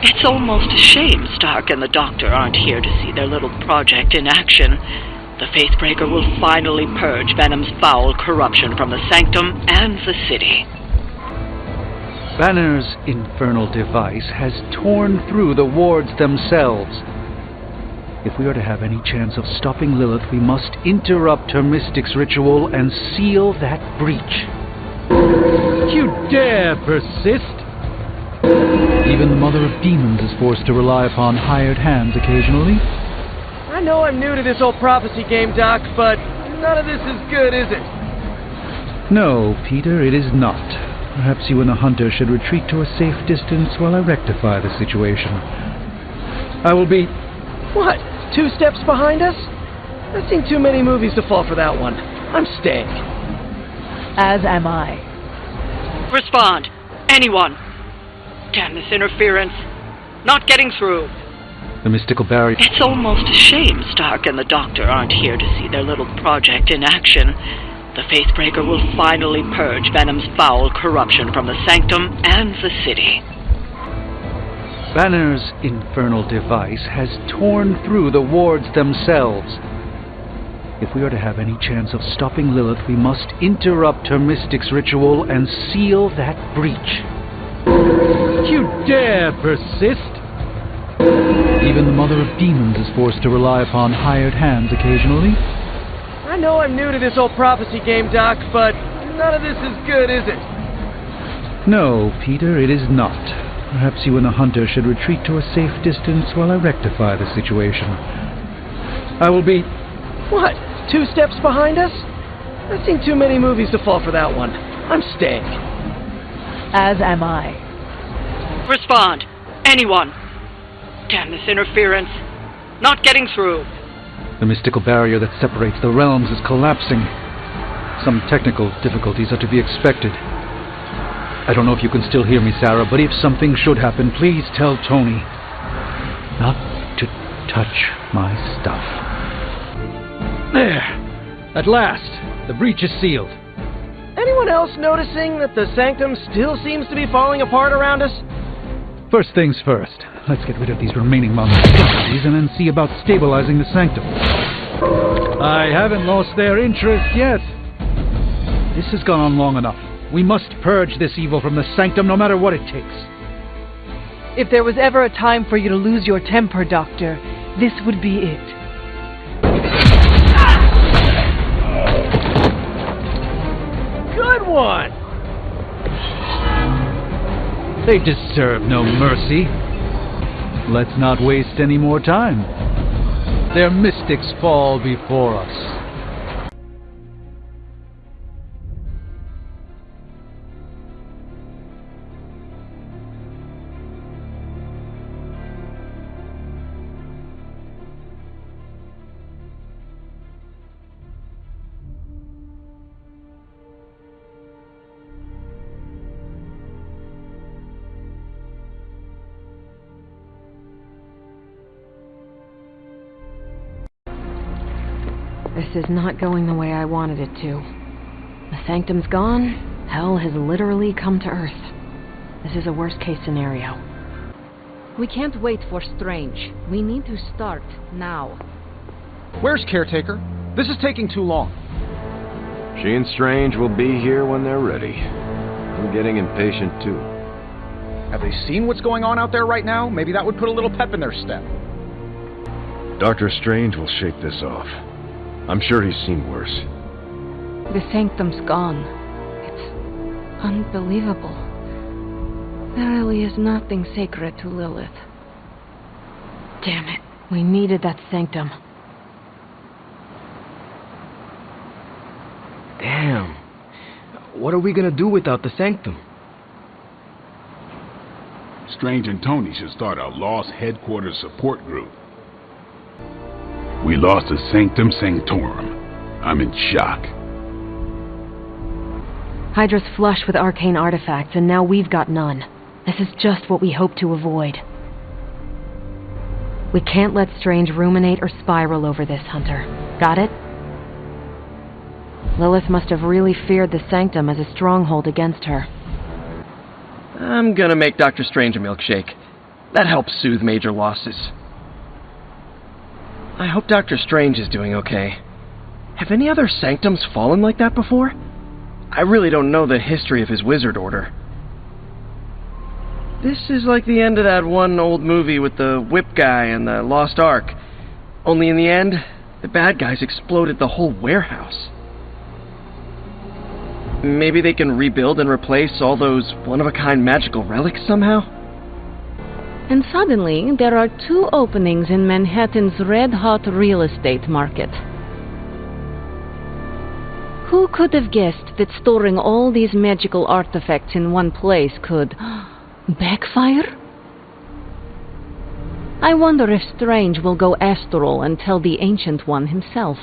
It's almost a shame Stark and the Doctor aren't here to see their little project in action. The Faithbreaker will finally purge Venom's foul corruption from the Sanctum and the city. Banner's infernal device has torn through the wards themselves. If we are to have any chance of stopping Lilith, we must interrupt her mystic's ritual and seal that breach. You dare persist? Even the Mother of Demons is forced to rely upon hired hands occasionally. I know I'm new to this old prophecy game, Doc, but none of this is good, is it? No, Peter, it is not. Perhaps you and the Hunter should retreat to a safe distance while I rectify the situation. I will be... What? 2 steps behind us? I've seen too many movies to fall for that one. I'm staying. As am I. Respond! Anyone! Damn this interference! Not getting through! The mystical barrier... It's almost a shame Stark and the Doctor aren't here to see their little project in action. The Faithbreaker will finally purge Venom's foul corruption from the Sanctum and the city. Banner's infernal device has torn through the wards themselves. If we are to have any chance of stopping Lilith, we must interrupt her mystic's ritual and seal that breach. You dare persist? Even the Mother of Demons is forced to rely upon hired hands occasionally. I know I'm new to this old prophecy game, Doc, but none of this is good, is it? No, Peter, it is not. Perhaps you and the Hunter should retreat to a safe distance while I rectify the situation. I will be... What? 2 steps behind us? I've seen too many movies to fall for that one. I'm staying. As am I. Respond! Anyone! Damn this interference! Not getting through! The mystical barrier that separates the realms is collapsing. Some technical difficulties are to be expected. I don't know if you can still hear me, Sarah, but if something should happen, please tell Tony not to touch my stuff. There! At last, the breach is sealed. Anyone else noticing that the Sanctum still seems to be falling apart around us? First things first. Let's get rid of these remaining monstrosities and then see about stabilizing the Sanctum. I haven't lost their interest yet. This has gone on long enough. We must purge this evil from the Sanctum no matter what it takes. If there was ever a time for you to lose your temper, Doctor, this would be it. Good one! They deserve no mercy. Let's not waste any more time. Their mystics fall before us. This is not going the way I wanted it to. The Sanctum's gone. Hell has literally come to Earth. This is a worst-case scenario. We can't wait for Strange. We need to start now. Where's Caretaker? This is taking too long. She and Strange will be here when they're ready. I'm getting impatient too. Have they seen what's going on out there right now? Maybe that would put a little pep in their step. Dr. Strange will shake this off. I'm sure he's seen worse. The Sanctum's gone. It's unbelievable. There really is nothing sacred to Lilith. Damn it. We needed that Sanctum. Damn. What are we gonna do without the Sanctum? Strange and Tony should start a Lost Headquarters support group. We lost the Sanctum Sanctorum. I'm in shock. Hydra's flush with arcane artifacts, and now we've got none. This is just what we hoped to avoid. We can't let Strange ruminate or spiral over this, Hunter. Got it? Lilith must have really feared the Sanctum as a stronghold against her. I'm gonna make Dr. Strange a milkshake. That helps soothe major losses. I hope Dr. Strange is doing okay. Have any other sanctums fallen like that before? I really don't know the history of his wizard order. This is like the end of that one old movie with the whip guy and the Lost Ark. Only in the end, the bad guys exploded the whole warehouse. Maybe they can rebuild and replace all those one-of-a-kind magical relics somehow? And suddenly, there are 2 openings in Manhattan's red-hot real estate market. Who could have guessed that storing all these magical artifacts in one place could backfire? I wonder if Strange will go astral and tell the Ancient One himself.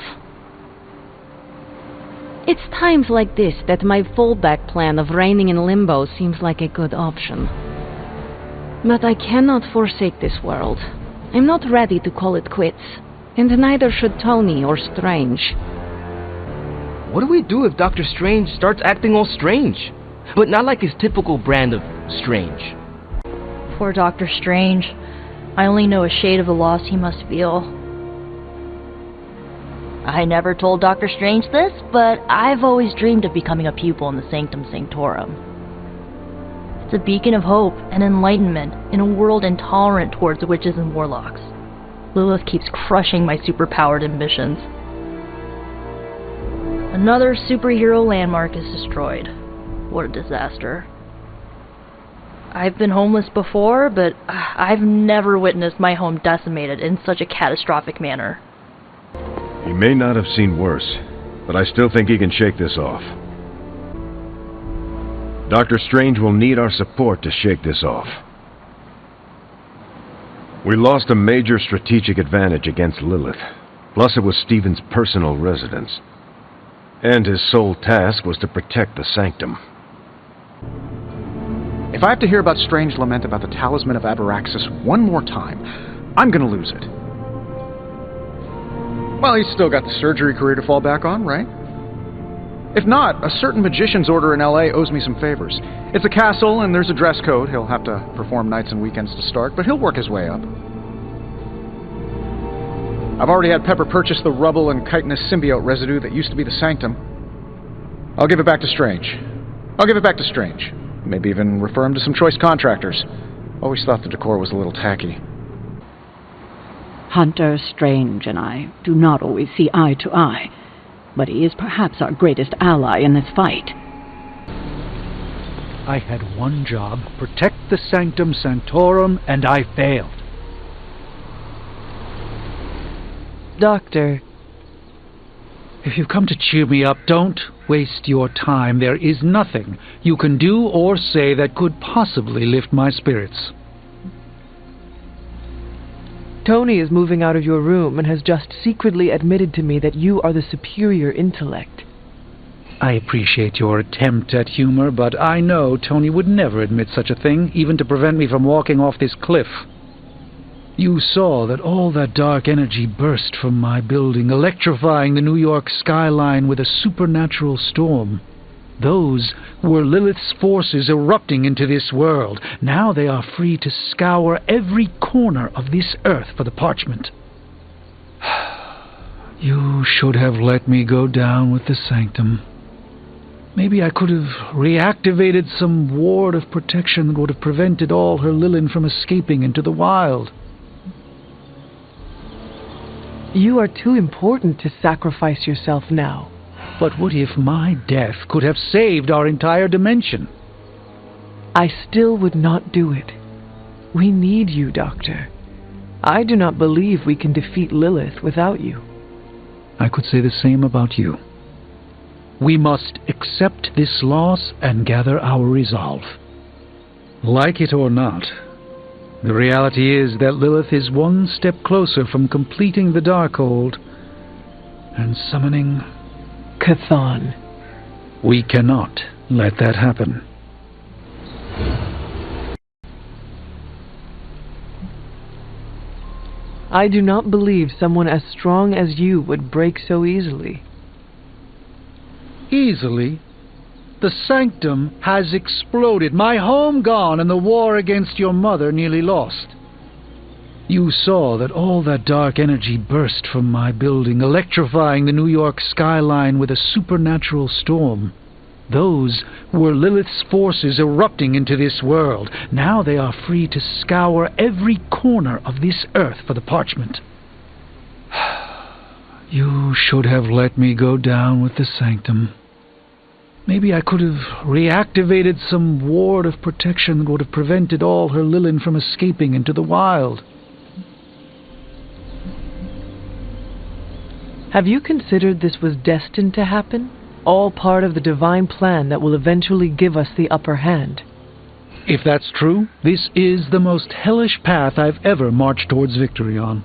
It's times like this that my fallback plan of reigning in limbo seems like a good option. But I cannot forsake this world. I'm not ready to call it quits, and neither should Tony or Strange. What do we do if Dr. Strange starts acting all strange? But not like his typical brand of strange. Poor Dr. Strange. I only know a shade of the loss he must feel. I never told Dr. Strange this, but I've always dreamed of becoming a pupil in the Sanctum Sanctorum. It's a beacon of hope and enlightenment in a world intolerant towards witches and warlocks. Lilith keeps crushing my superpowered ambitions. Another superhero landmark is destroyed. What a disaster. I've been homeless before, but I've never witnessed my home decimated in such a catastrophic manner. He may not have seen worse, but I still think he can shake this off. Dr. Strange will need our support to shake this off. We lost a major strategic advantage against Lilith, plus it was Stephen's personal residence. And his sole task was to protect the Sanctum. If I have to hear about Strange lament about the Talisman of Abaraxis one more time, I'm gonna lose it. Well, he's still got the surgery career to fall back on, right? If not, a certain magician's order in LA owes me some favors. It's a castle and there's a dress code. He'll have to perform nights and weekends to start, but he'll work his way up. I've already had Pepper purchase the rubble and chitinous symbiote residue that used to be the Sanctum. I'll give it back to Strange. Maybe even refer him to some choice contractors. Always thought the decor was a little tacky. Hunter Strange and I do not always see eye to eye, but he is perhaps our greatest ally in this fight. I had one job, protect the Sanctum Sanctorum, and I failed. Doctor, if you've come to cheer me up, don't waste your time. There is nothing you can do or say that could possibly lift my spirits. Tony is moving out of your room and has just secretly admitted to me that you are the superior intellect. I appreciate your attempt at humor, but I know Tony would never admit such a thing, even to prevent me from walking off this cliff. You saw that all that dark energy burst from my building, electrifying the New York skyline with a supernatural storm. Those were Lilith's forces erupting into this world. Now they are free to scour every corner of this earth for the parchment. You should have let me go down with the Sanctum. Maybe I could have reactivated some ward of protection that would have prevented all her Lilin from escaping into the wild. You are too important to sacrifice yourself now. But what if my death could have saved our entire dimension? I still would not do it. We need you, Doctor. I do not believe we can defeat Lilith without you. I could say the same about you. We must accept this loss and gather our resolve. Like it or not, the reality is that Lilith is one step closer from completing the Darkhold and summoning Chthon. We cannot let that happen. I do not believe someone as strong as you would break so easily. Easily? The sanctum has exploded. My home gone, and the war against your mother nearly lost. You saw that all that dark energy burst from my building, electrifying the New York skyline with a supernatural storm. Those were Lilith's forces erupting into this world. Now they are free to scour every corner of this earth for the parchment. You should have let me go down with the sanctum. Maybe I could have reactivated some ward of protection that would have prevented all her Lilin from escaping into the wild. Have you considered this was destined to happen? All part of the divine plan that will eventually give us the upper hand. If that's true, this is the most hellish path I've ever marched towards victory on.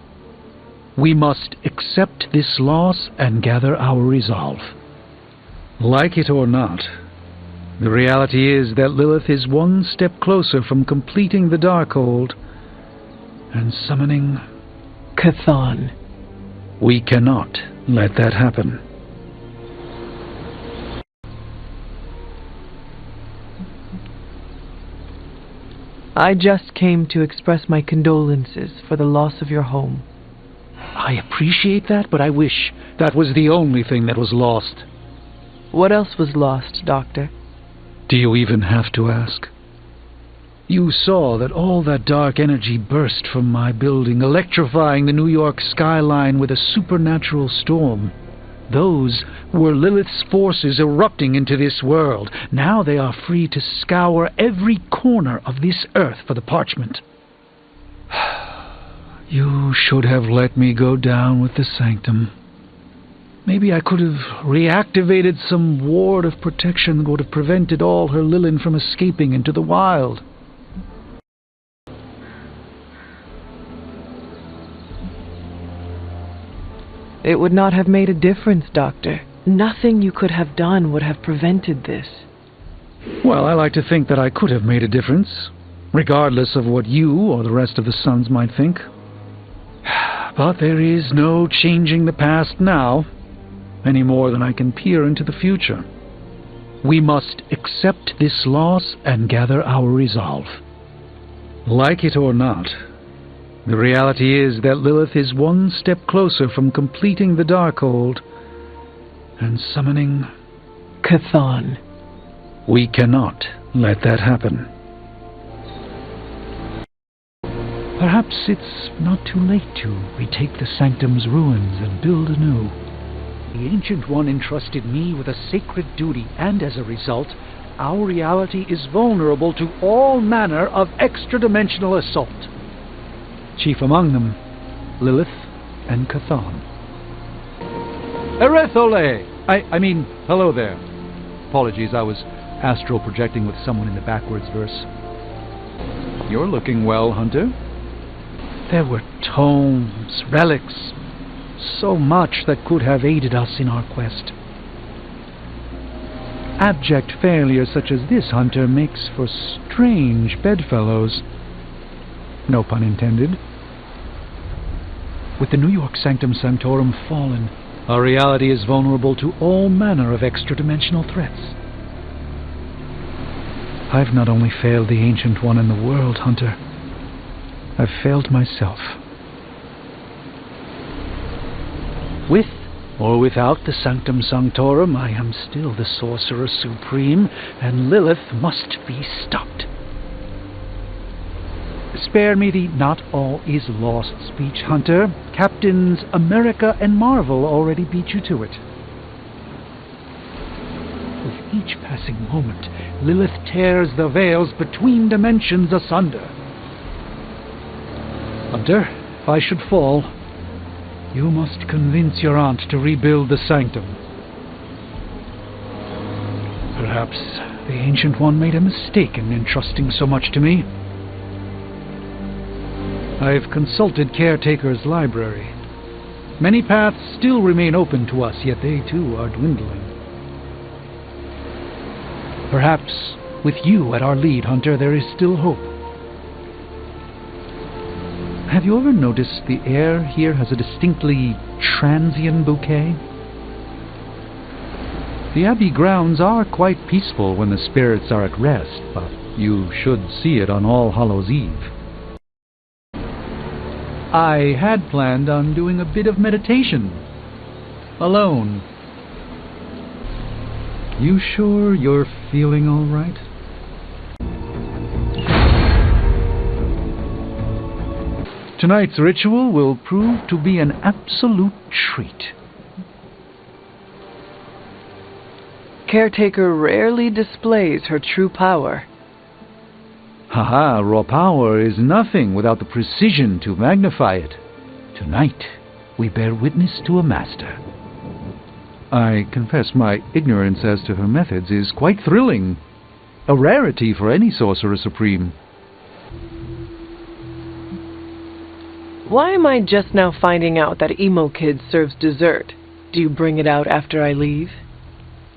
We must accept this loss and gather our resolve. Like it or not, the reality is that Lilith is one step closer from completing the Darkhold and summoning Chthon. We cannot let that happen. I just came to express my condolences for the loss of your home. I appreciate that, but I wish that was the only thing that was lost. What else was lost, Doctor? Do you even have to ask? You saw that all that dark energy burst from my building, electrifying the New York skyline with a supernatural storm. Those were Lilith's forces erupting into this world. Now they are free to scour every corner of this earth for the parchment. You should have let me go down with the sanctum. Maybe I could have reactivated some ward of protection that would have prevented all her Lilin from escaping into the wild. It would not have made a difference, Doctor. Nothing you could have done would have prevented this. Well, I like to think that I could have made a difference, regardless of what you or the rest of the Sons might think. But there is no changing the past now, any more than I can peer into the future. We must accept this loss and gather our resolve. Like it or not, the reality is that Lilith is one step closer from completing the Darkhold and summoning Chthon. We cannot let that happen. Perhaps it's not too late to retake the Sanctum's ruins and build anew. The Ancient One entrusted me with a sacred duty, and as a result, our reality is vulnerable to all manner of extra-dimensional assault. Chief among them, Lilith and Chthon. Erethole! I mean, hello there. Apologies, I was astral projecting with someone in the backwards verse. You're looking well, Hunter. There were tomes, relics, so much that could have aided us in our quest. Abject failure such as this, Hunter, makes for strange bedfellows. No pun intended. With the New York Sanctum Sanctorum fallen, our reality is vulnerable to all manner of extra-dimensional threats. I've not only failed the Ancient One in the world, Hunter, I've failed myself. With or without the Sanctum Sanctorum, I am still the Sorcerer Supreme, and Lilith must be stopped. Spare me the "not all is lost" speech, Hunter. Captains America and Marvel already beat you to it. With each passing moment, Lilith tears the veils between dimensions asunder. Hunter, if I should fall, you must convince your aunt to rebuild the Sanctum. Perhaps the Ancient One made a mistake in entrusting so much to me. I've consulted Caretaker's library. Many paths still remain open to us, yet they too are dwindling. Perhaps with you at our lead, Hunter, there is still hope. Have you ever noticed the air here has a distinctly transient bouquet? The Abbey grounds are quite peaceful when the spirits are at rest, but you should see it on All Hallows' Eve. I had planned on doing a bit of meditation. Alone. You sure you're feeling all right? Tonight's ritual will prove to be an absolute treat. Caretaker rarely displays her true power. Haha, raw power is nothing without the precision to magnify it. Tonight, we bear witness to a master. I confess my ignorance as to her methods is quite thrilling. A rarity for any Sorcerer Supreme. Why am I just now finding out that Emo Kid serves dessert? Do you bring it out after I leave?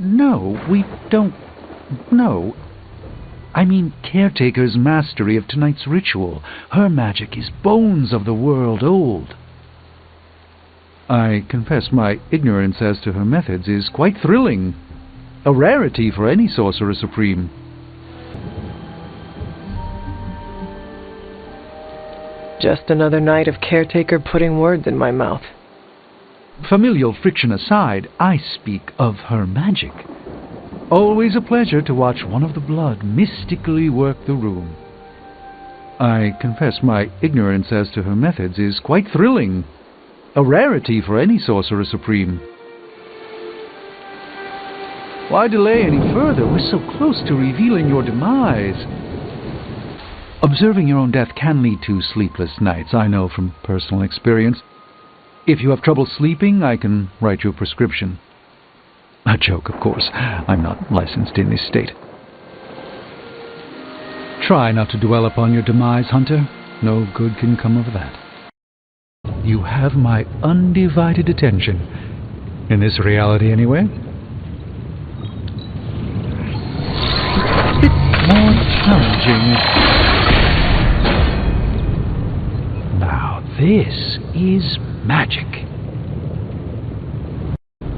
No, we don't. No. I mean Caretaker's mastery of tonight's ritual. Her magic is bones of the world old. I confess my ignorance as to her methods is quite thrilling. A rarity for any Sorcerer Supreme. Just another night of Caretaker putting words in my mouth. Familial friction aside, I speak of her magic. Always a pleasure to watch one of the blood mystically work the room. I confess my ignorance as to her methods is quite thrilling. A rarity for any Sorcerer Supreme. Why delay any further? We're so close to revealing your demise. Observing your own death can lead to sleepless nights, I know from personal experience. If you have trouble sleeping, I can write you a prescription. A joke, of course. I'm not licensed in this state. Try not to dwell upon your demise, Hunter. No good can come of that. You have my undivided attention. In this reality, anyway. A bit more challenging. Now, this is magic.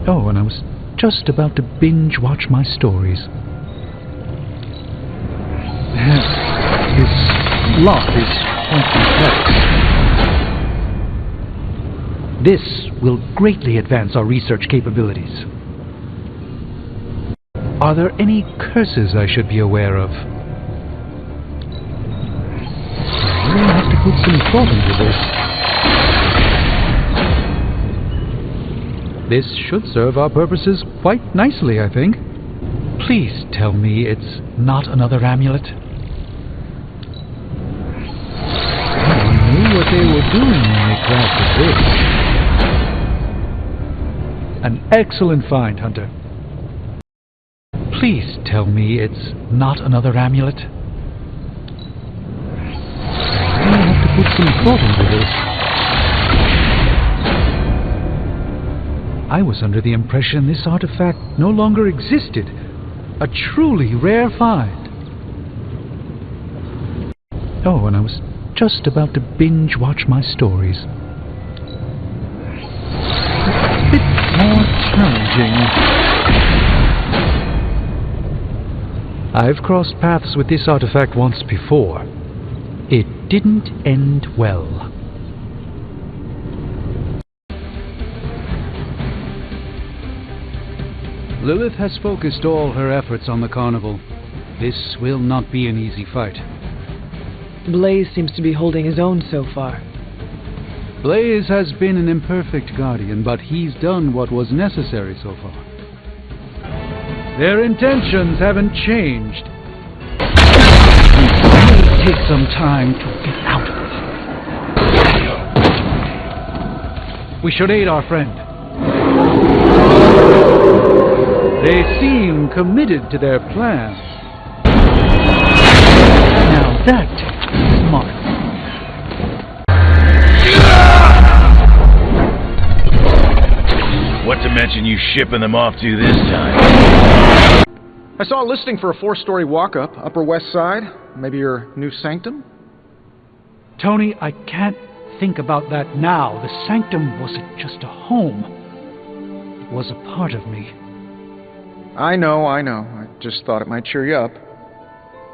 Oh, and I was just about to binge watch my stories. This lot is quite complex. This will greatly advance our research capabilities. Are there any curses I should be aware of? I will have to put some thought into this. This should serve our purposes quite nicely, I think. Please tell me it's not another amulet. No one knew what they were doing when they crafted this. An excellent find, Hunter. Please tell me it's not another amulet. I will have to put some thought into this. I was under the impression this artifact no longer existed. A truly rare find. Oh, and I was just about to binge watch my stories. A bit more challenging. I've crossed paths with this artifact once before. It didn't end well. Lilith has focused all her efforts on the carnival. This will not be an easy fight. Blaze seems to be holding his own so far. Blaze has been an imperfect guardian, but he's done what was necessary so far. Their intentions haven't changed. It may take some time to get out of it. We should aid our friend. They seem committed to their plan. Now that takes smart. What dimension you shipping them off to this time? I saw a listing for a 4-story walk-up, Upper West Side. Maybe your new sanctum? Tony, I can't think about that now. The sanctum wasn't just a home. It was a part of me. I know. I just thought it might cheer you up.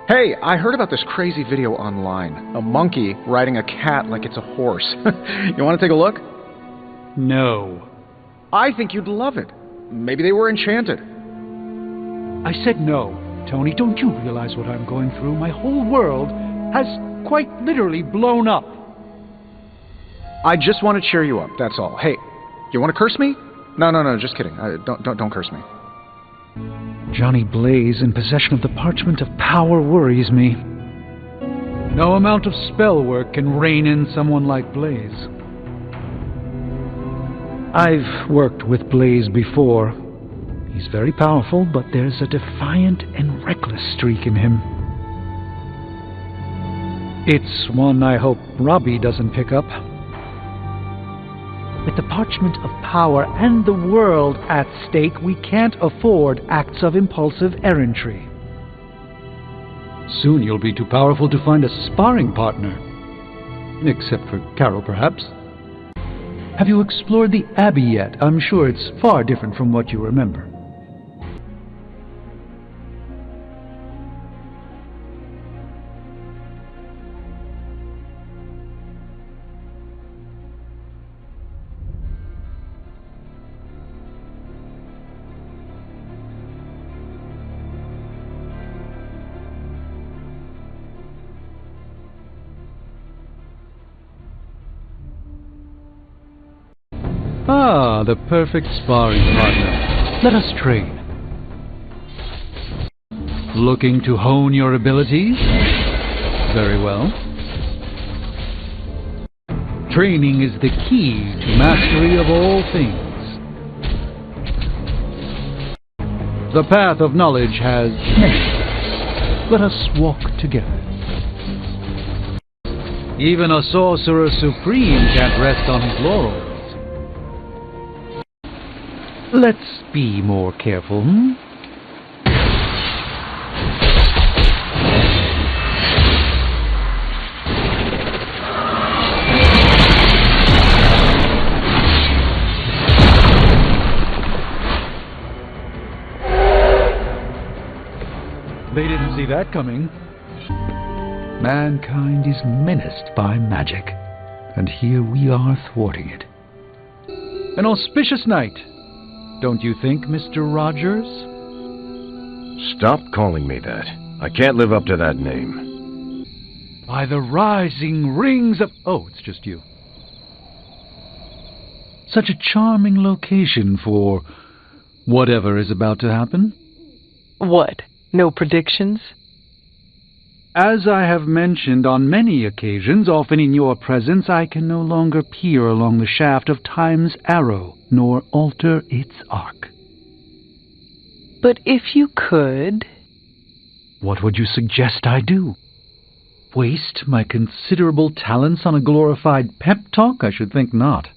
Hey, I heard about this crazy video online. A monkey riding a cat like it's a horse. You want to take a look? No. I think you'd love it. Maybe they were enchanted. I said no. Tony, don't you realize what I'm going through? My whole world has quite literally blown up. I just want to cheer you up, that's all. Hey, you want to curse me? No, just kidding. Don't curse me. Johnny Blaze in possession of the parchment of power worries me. No amount of spell work can rein in someone like Blaze. I've worked with Blaze before. He's very powerful, but there's a defiant and reckless streak in him. It's one I hope Robbie doesn't pick up. With the parchment of power and the world at stake, we can't afford acts of impulsive errantry. Soon you'll be too powerful to find a sparring partner. Except for Carol, perhaps. Have you explored the Abbey yet? I'm sure it's far different from what you remember. Ah, the perfect sparring partner. Let us train. Looking to hone your abilities? Very well. Training is the key to mastery of all things. The path of knowledge has many. Let us walk together. Even a sorcerer supreme can't rest on his laurels. Let's be more careful, They didn't see that coming. Mankind is menaced by magic, and here we are thwarting it. An auspicious night, don't you think, Mr. Rogers? Stop calling me that. I can't live up to that name. By the rising rings of... Oh, it's just you. Such a charming location for whatever is about to happen. What? No predictions? As I have mentioned on many occasions, often in your presence, I can no longer peer along the shaft of time's arrow, nor alter its arc. But if you could... What would you suggest I do? Waste my considerable talents on a glorified pep talk? I should think not.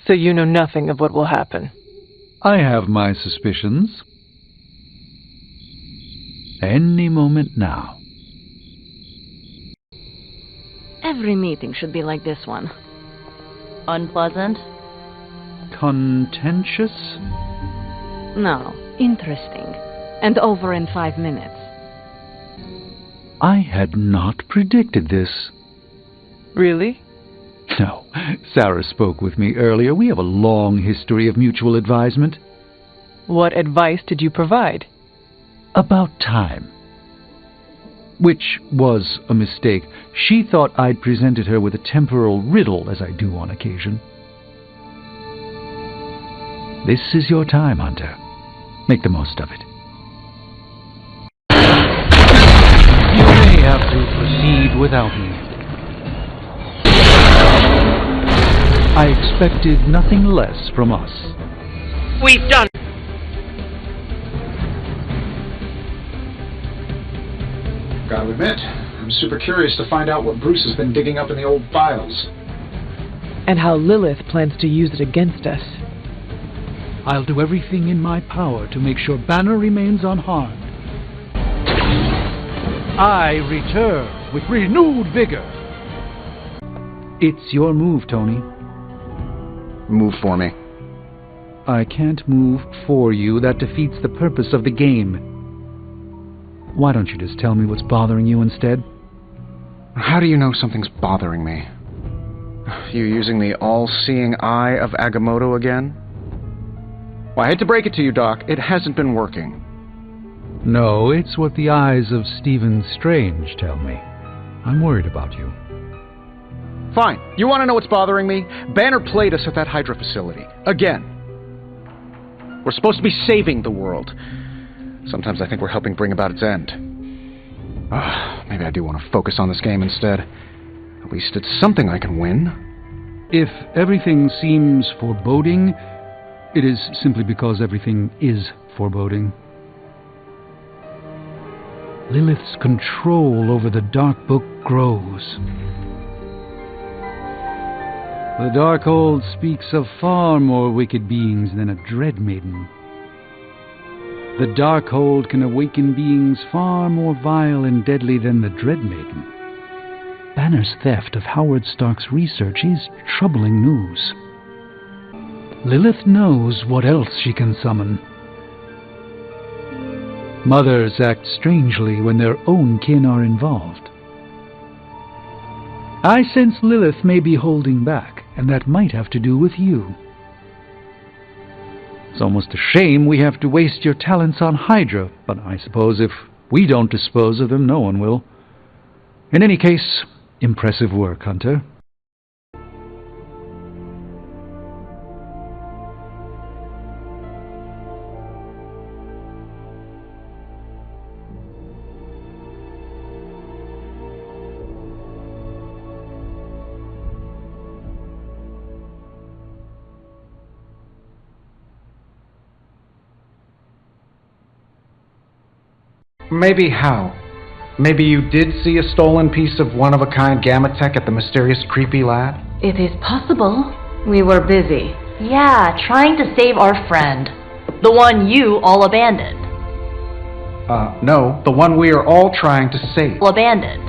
So you know nothing of what will happen? I have my suspicions. Any moment now. Every meeting should be like this one. Unpleasant? Contentious? No, interesting. And over in 5 minutes. I had not predicted this. Really? No. Sarah spoke with me earlier. We have a long history of mutual advisement. What advice did you provide? About time. Which was a mistake. She thought I'd presented her with a temporal riddle, as I do on occasion. This is your time, Hunter. Make the most of it. You may have to proceed without me. I expected nothing less from us. We've done. Gotta admit, I'm super curious to find out what Bruce has been digging up in the old files. And how Lilith plans to use it against us. I'll do everything in my power to make sure Banner remains unharmed. I return with renewed vigor. It's your move, Tony. Move for me. I can't move for you. That defeats the purpose of the game. Why don't you just tell me what's bothering you instead? How do you know something's bothering me? You using the all-seeing eye of Agamotto again? Well, I hate to break it to you, Doc. It hasn't been working. No, it's what the eyes of Stephen Strange tell me. I'm worried about you. Fine. You want to know what's bothering me? Banner played us at that Hydra facility. Again. We're supposed to be saving the world. Sometimes I think we're helping bring about its end. Maybe I do want to focus on this game instead. At least it's something I can win. If everything seems foreboding, it is simply because everything is foreboding. Lilith's control over the Dark Book grows. The Darkhold speaks of far more wicked beings than a Dread Maiden. The Darkhold can awaken beings far more vile and deadly than the Dread Maiden. Banner's theft of Howard Stark's research is troubling news. Lilith knows what else she can summon. Mothers act strangely when their own kin are involved. I sense Lilith may be holding back, and that might have to do with you. It's almost a shame we have to waste your talents on Hydra, but I suppose if we don't dispose of them, no one will. In any case, impressive work, Hunter. Maybe how? Maybe you did see a stolen piece of one-of-a-kind gamma tech at the mysterious creepy lab? It is possible. We were busy. Yeah, trying to save our friend. The one you all abandoned. No, the one we are all trying to save. Abandoned.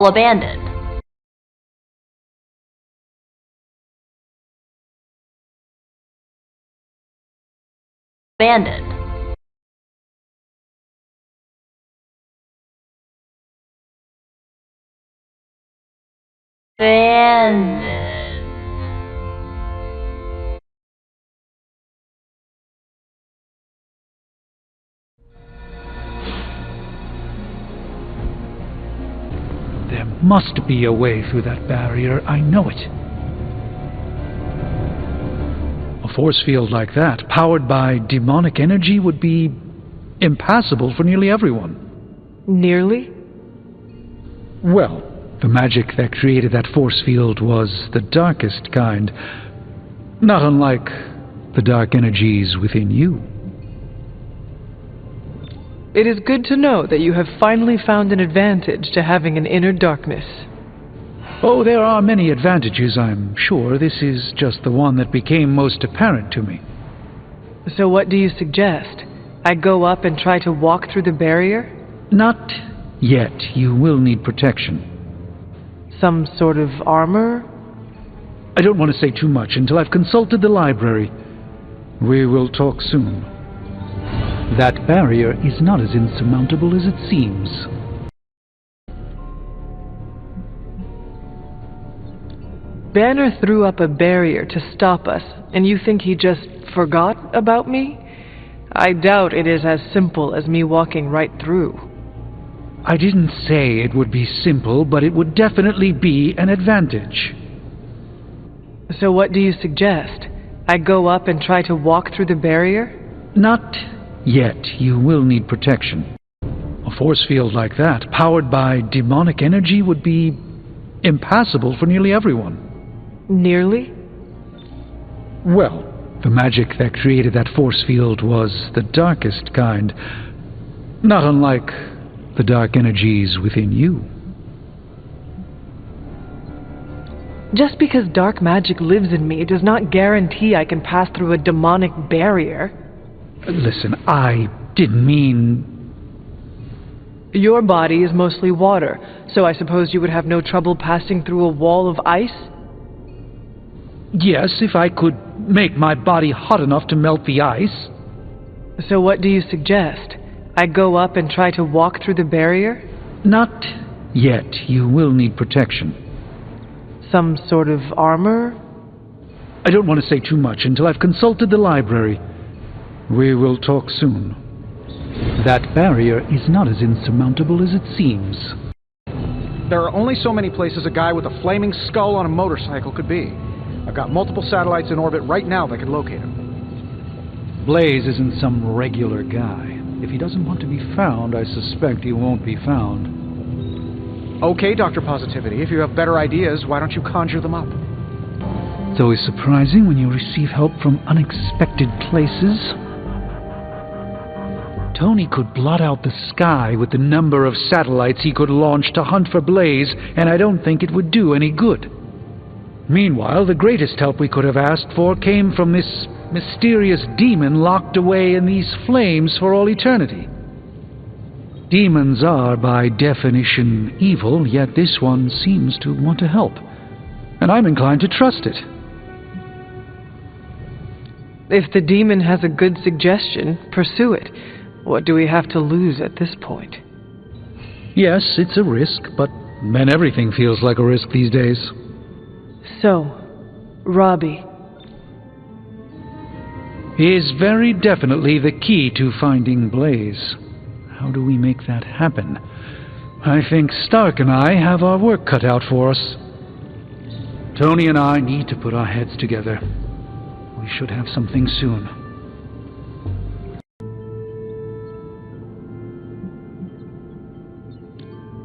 Abandoned. Abandoned. Abandoned. There must be a way through that barrier. I know it. A force field like that, powered by demonic energy, would be impassable for nearly everyone. Nearly? Well, the magic that created that force field was the darkest kind, not unlike the dark energies within you. It is good to know that you have finally found an advantage to having an inner darkness. Oh, there are many advantages, I'm sure. This is just the one that became most apparent to me. So what do you suggest? I go up and try to walk through the barrier? Not yet. You will need protection. Some sort of armor? I don't want to say too much until I've consulted the library. We will talk soon. That barrier is not as insurmountable as it seems. Banner threw up a barrier to stop us, and you think he just forgot about me? I doubt it is as simple as me walking right through. I didn't say it would be simple, but it would definitely be an advantage. So what do you suggest? I go up and try to walk through the barrier? Not yet. You will need protection. A force field like that, powered by demonic energy, would be impassable for nearly everyone. Nearly? Well, the magic that created that force field was the darkest kind, not unlike the dark energies within you. Just because dark magic lives in me does not guarantee I can pass through a demonic barrier. Listen, I didn't mean... Your body is mostly water, so I suppose you would have no trouble passing through a wall of ice? Yes, if I could make my body hot enough to melt the ice. So what do you suggest? I go up and try to walk through the barrier? Not yet. You will need protection. Some sort of armor? I don't want to say too much until I've consulted the library. We will talk soon. That barrier is not as insurmountable as it seems. There are only so many places a guy with a flaming skull on a motorcycle could be. I've got multiple satellites in orbit right now that could locate him. Blaze isn't some regular guy. If he doesn't want to be found, I suspect he won't be found. Okay, Dr. Positivity, if you have better ideas, why don't you conjure them up? It's always surprising when you receive help from unexpected places. Tony could blot out the sky with the number of satellites he could launch to hunt for Blaze, and I don't think it would do any good. Meanwhile, the greatest help we could have asked for came from this mysterious demon locked away in these flames for all eternity. Demons are, by definition, evil, yet this one seems to want to help, and I'm inclined to trust it. If the demon has a good suggestion, pursue it. What do we have to lose at this point? Yes, it's a risk, but then everything feels like a risk these days. So, Robbie. He is very definitely the key to finding Blaze. How do we make that happen? I think Stark and I have our work cut out for us. Tony and I need to put our heads together. We should have something soon.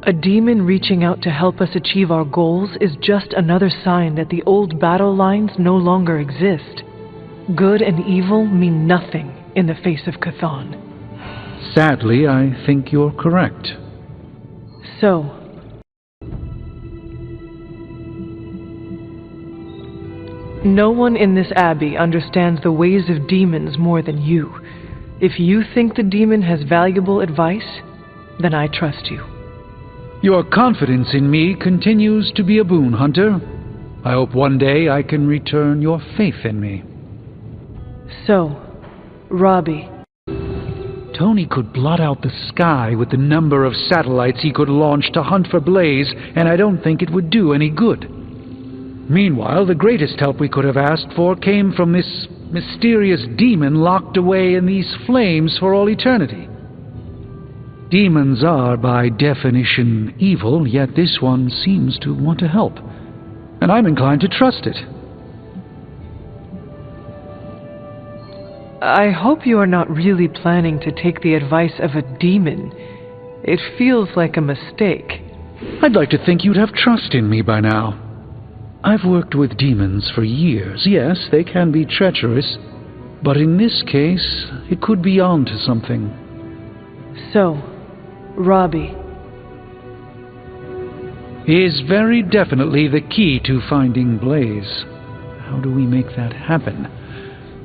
A demon reaching out to help us achieve our goals is just another sign that the old battle lines no longer exist. Good and evil mean nothing in the face of Chthon. Sadly, I think you're correct. So, no one in this abbey understands the ways of demons more than you. If you think the demon has valuable advice, then I trust you. Your confidence in me continues to be a boon, Hunter. I hope one day I can return your faith in me. So, Robbie. Tony could blot out the sky with the number of satellites he could launch to hunt for Blaze, and I don't think it would do any good. Meanwhile, the greatest help we could have asked for came from this mysterious demon locked away in these flames for all eternity. Demons are, by definition, evil, yet this one seems to want to help, and I'm inclined to trust it. I hope you are not really planning to take the advice of a demon. It feels like a mistake. I'd like to think you'd have trust in me by now. I've worked with demons for years. Yes, they can be treacherous, but in this case, it could be on to something. So, Robbie. He is very definitely the key to finding Blaze. How do we make that happen?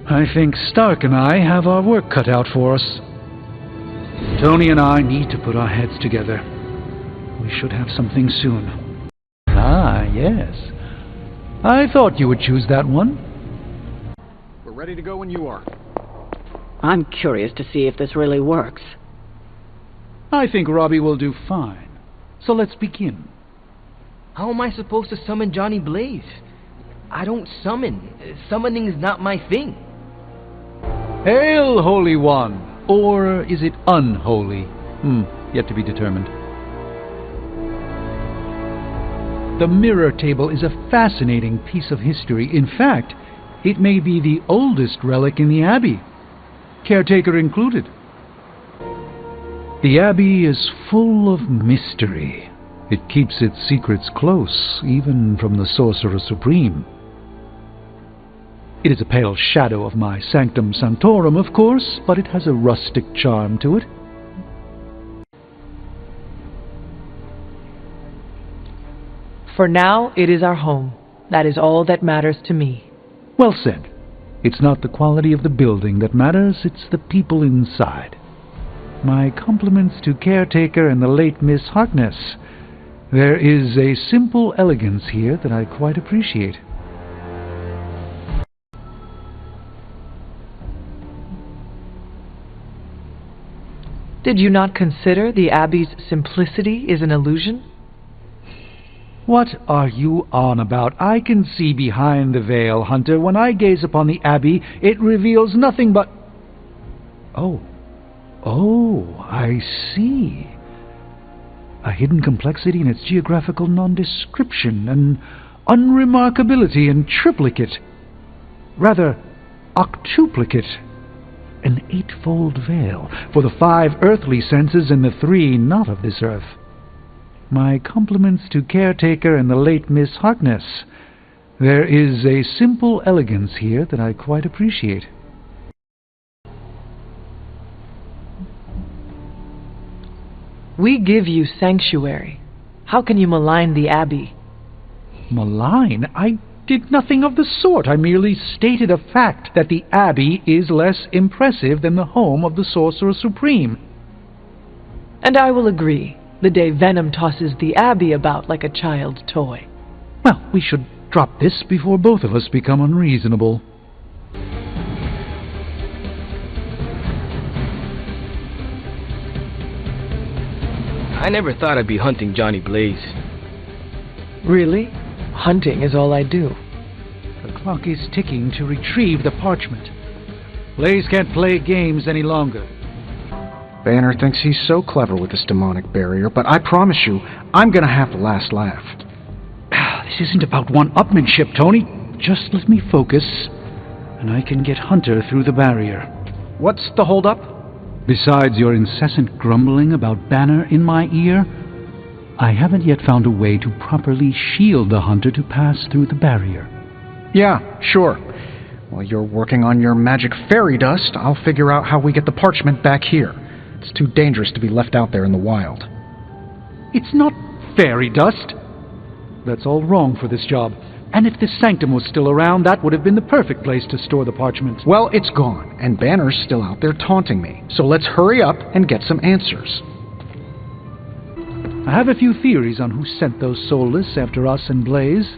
I think Stark and I have our work cut out for us. Tony and I need to put our heads together. We should have something soon. Ah, yes. I thought you would choose that one. We're ready to go when you are. I'm curious to see if this really works. I think Robbie will do fine. So let's begin. How am I supposed to summon Johnny Blaze? I don't summon. Summoning is not my thing. Hail, Holy One! Or is it unholy? Yet to be determined. The mirror table is a fascinating piece of history. In fact, it may be the oldest relic in the Abbey, caretaker included. The Abbey is full of mystery. It keeps its secrets close, even from the Sorcerer Supreme. It is a pale shadow of my Sanctum Sanctorum, of course, but it has a rustic charm to it. For now, it is our home. That is all that matters to me. Well said. It's not the quality of the building that matters, it's the people inside. My compliments to caretaker and the late Miss Harkness. There is a simple elegance here that I quite appreciate. Did you not consider the Abbey's simplicity is an illusion? What are you on about? I can see behind the veil, Hunter. When I gaze upon the Abbey, it reveals nothing but... Oh, I see. A hidden complexity in its geographical nondescription, an unremarkability in triplicate, rather octuplicate, an eightfold veil for the 5 earthly senses and the 3 not of this earth. My compliments to caretaker and the late Miss Harkness. There is a simple elegance here that I quite appreciate. We give you sanctuary. How can you malign the Abbey? Malign? I did nothing of the sort. I merely stated a fact that the Abbey is less impressive than the home of the Sorcerer Supreme. And I will agree, the day Venom tosses the Abbey about like a child's toy. Well, we should drop this before both of us become unreasonable. I never thought I'd be hunting Johnny Blaze. Really? Hunting is all I do. The clock is ticking to retrieve the parchment. Blaze can't play games any longer. Banner thinks he's so clever with this demonic barrier, but I promise you, I'm gonna have the last laugh. This isn't about one-upmanship, Tony. Just let me focus, and I can get Hunter through the barrier. What's the holdup? Besides your incessant grumbling about Banner in my ear, I haven't yet found a way to properly shield the Hunter to pass through the barrier. Yeah, sure. While you're working on your magic fairy dust, I'll figure out how we get the parchment back here. It's too dangerous to be left out there in the wild. It's not fairy dust. That's all wrong for this job. And if the sanctum was still around, that would have been the perfect place to store the parchment. Well, it's gone, and Banner's still out there taunting me. So let's hurry up and get some answers. I have a few theories on who sent those soulless after us and Blaze.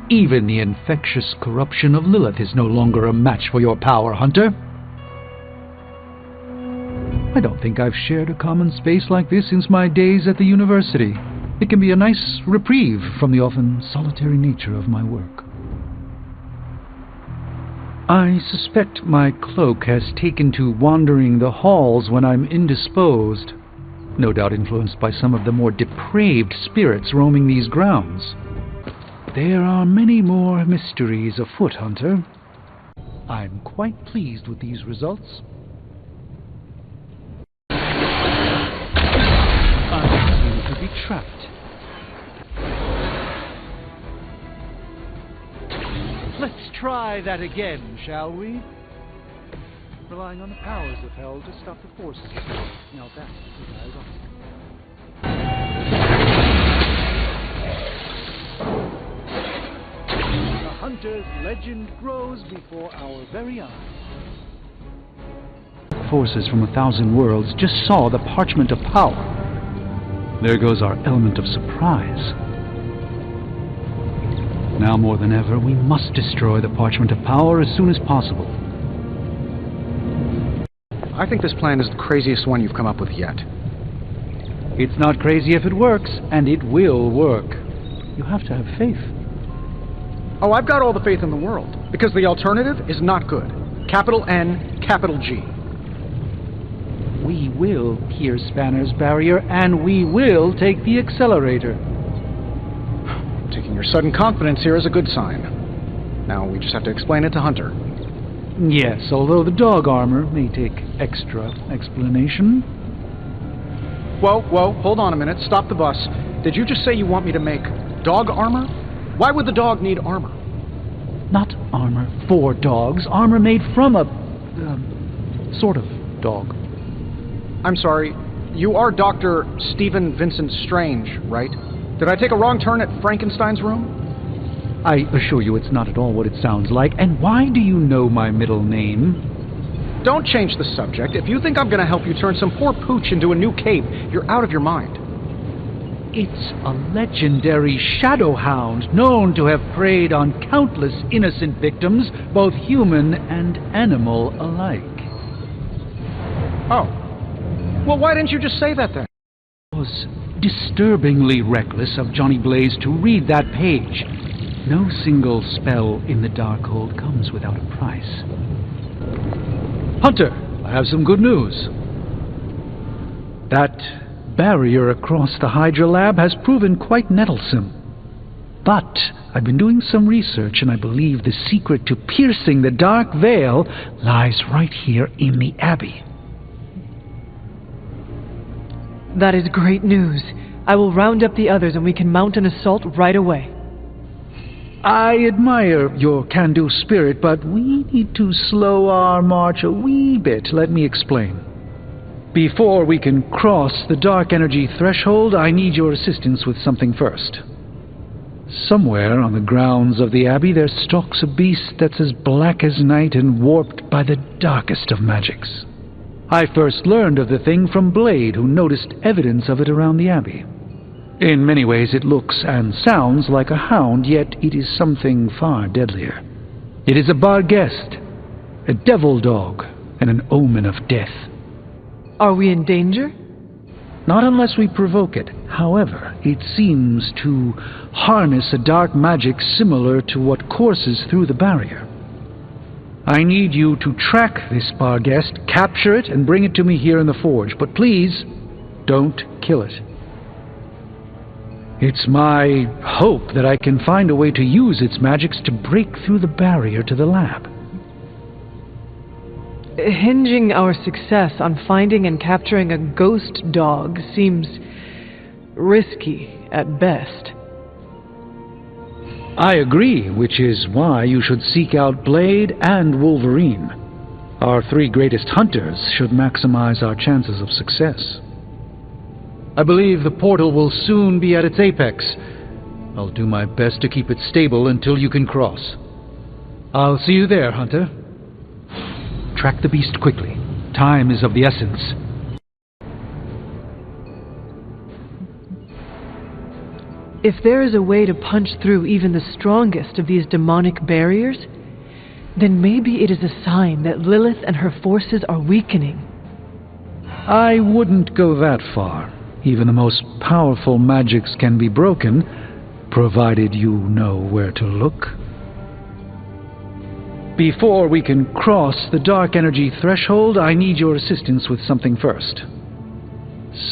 Even the infectious corruption of Lilith is no longer a match for your power, Hunter. I don't think I've shared a common space like this since my days at the university. It can be a nice reprieve from the often solitary nature of my work. I suspect my cloak has taken to wandering the halls when I'm indisposed, no doubt influenced by some of the more depraved spirits roaming these grounds. There are many more mysteries afoot, Hunter. I'm quite pleased with these results. I seem to be trapped. Let's try that again, shall we? Relying on the powers of hell to stop the forces of hell. Now that's ironic. The Hunter's legend grows before our very eyes. Forces from 1,000 worlds just saw the parchment of power. There goes our element of surprise. Now more than ever, we must destroy the parchment of power as soon as possible. I think this plan is the craziest one you've come up with yet. It's not crazy if it works, and it will work. You have to have faith. Oh, I've got all the faith in the world, because the alternative is not good. Capital N, capital G. We will pierce Banner's barrier, and we will take the accelerator. Taking your sudden confidence here is a good sign. Now we just have to explain it to Hunter. Yes, although the dog armor may take extra explanation. Whoa, hold on a minute. Stop the bus. Did you just say you want me to make dog armor? Why would the dog need armor? Not armor for dogs. Armor made from a... sort of dog. I'm sorry. You are Dr. Stephen Vincent Strange, right? Did I take a wrong turn at Frankenstein's room? I assure you it's not at all what it sounds like. And why do you know my middle name? don't change the subject. If you think I'm going to help you turn some poor pooch into a new cape, you're out of your mind. It's a legendary shadow hound known to have preyed on countless innocent victims, both human and animal alike. Oh. Well, why didn't you just say that then? It was disturbingly reckless of Johnny Blaze to read that page. No single spell in the Darkhold comes without a price. Hunter, I have some good news. That barrier across the Hydra lab has proven quite nettlesome. But I've been doing some research, and I believe the secret to piercing the dark veil lies right here in the Abbey. That is great news. I will round up the others and we can mount an assault right away. I admire your can-do spirit, but we need to slow our march a wee bit. Let me explain. Before we can cross the dark energy threshold, I need your assistance with something first. Somewhere on the grounds of the Abbey there stalks a beast that's as black as night and warped by the darkest of magics. I first learned of the thing from Blade, who noticed evidence of it around the Abbey. In many ways it looks and sounds like a hound, yet it is something far deadlier. It is a Barghest, a devil dog, and an omen of death. Are we in danger? Not unless we provoke it. However, it seems to harness a dark magic similar to what courses through the barrier. I need you to track this Barghest, capture it, and bring it to me here in the forge. But please, don't kill it. It's my hope that I can find a way to use its magics to break through the barrier to the lab. Hinging our success on finding and capturing a ghost dog seems risky at best. I agree, which is why you should seek out Blade and Wolverine. Our three greatest hunters should maximize our chances of success. I believe the portal will soon be at its apex. I'll do my best to keep it stable until you can cross. I'll see you there, Hunter. Track the beast quickly. Time is of the essence. If there is a way to punch through even the strongest of these demonic barriers, then maybe it is a sign that Lilith and her forces are weakening. I wouldn't go that far. Even the most powerful magics can be broken, provided you know where to look. Before we can cross the dark energy threshold, I need your assistance with something first.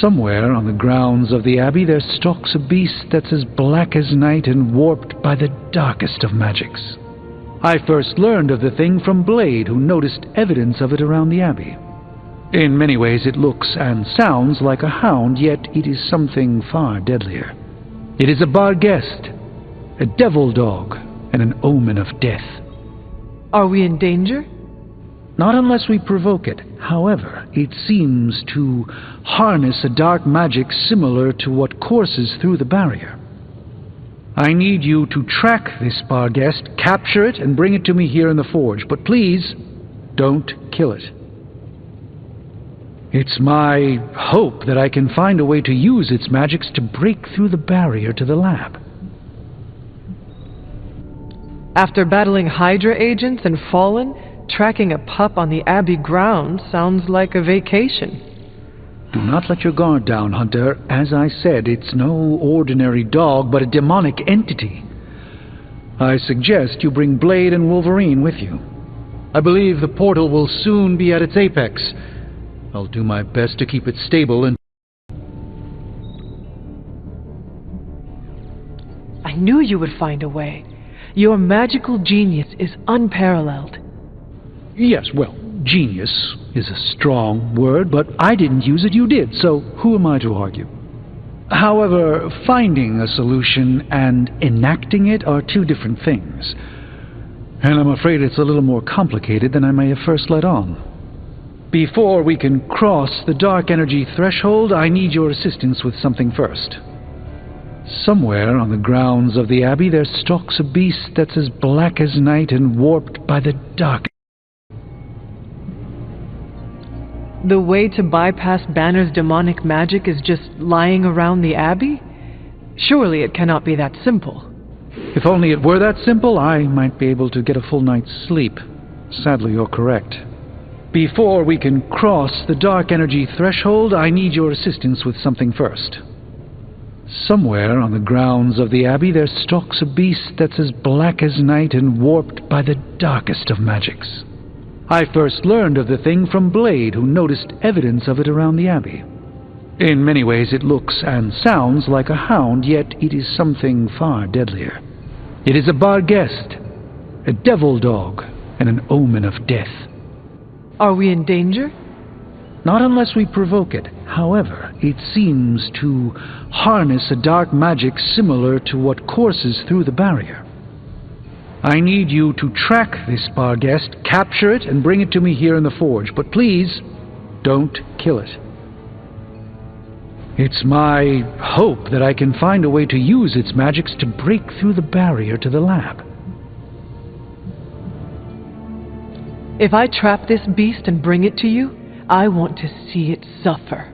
Somewhere on the grounds of the Abbey there stalks a beast that's as black as night and warped by the darkest of magics. I first learned of the thing from Blade, who noticed evidence of it around the Abbey. In many ways it looks and sounds like a hound, yet it is something far deadlier. It is a Barghest, a devil dog, and an omen of death. Are we in danger? Not unless we provoke it. However, it seems to harness a dark magic similar to what courses through the barrier. I need you to track this Barghest, capture it, and bring it to me here in the forge. But please, don't kill it. It's my hope that I can find a way to use its magics to break through the barrier to the lab. After battling Hydra agents and Fallen, tracking a pup on the Abbey grounds sounds like a vacation. Do not let your guard down, Hunter. As I said, it's no ordinary dog, but a demonic entity. I suggest you bring Blade and Wolverine with you. I believe the portal will soon be at its apex. I'll do my best to keep it stable and... I knew you would find a way. Your magical genius is unparalleled. Yes, well, genius is a strong word, but I didn't use it, you did, so who am I to argue? However, finding a solution and enacting it are two different things. And I'm afraid it's a little more complicated than I may have first let on. Before we can cross the dark energy threshold, I need your assistance with something first. Somewhere on the grounds of the Abbey there stalks a beast that's as black as night and warped by the dark. The way to bypass Banner's demonic magic is just lying around the Abbey? Surely it cannot be that simple. If only it were that simple, I might be able to get a full night's sleep. Sadly, you're correct. Before we can cross the dark energy threshold, I need your assistance with something first. Somewhere on the grounds of the Abbey there stalks a beast that's as black as night and warped by the darkest of magics. I first learned of the thing from Blade, who noticed evidence of it around the Abbey. In many ways it looks and sounds like a hound, yet it is something far deadlier. It is a Barghest, a devil dog, and an omen of death. Are we in danger? Not unless we provoke it. However, it seems to harness a dark magic similar to what courses through the barrier. I need you to track this Barghest, capture it, and bring it to me here in the forge. But please, don't kill it. It's my hope that I can find a way to use its magics to break through the barrier to the lab. If I trap this beast and bring it to you, I want to see it suffer.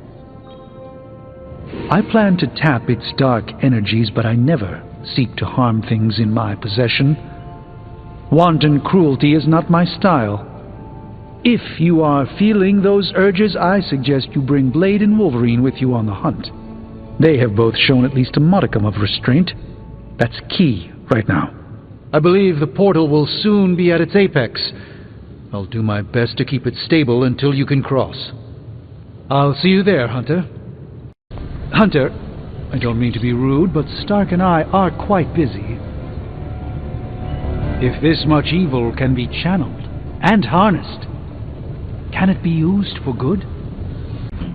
I plan to tap its dark energies, but I never seek to harm things in my possession. Wanton cruelty is not my style. If you are feeling those urges, I suggest you bring Blade and Wolverine with you on the hunt. They have both shown at least a modicum of restraint. That's key right now. I believe the portal will soon be at its apex. I'll do my best to keep it stable until you can cross. I'll see you there, Hunter. Hunter, I don't mean to be rude, but Stark and I are quite busy. If this much evil can be channeled and harnessed, can it be used for good?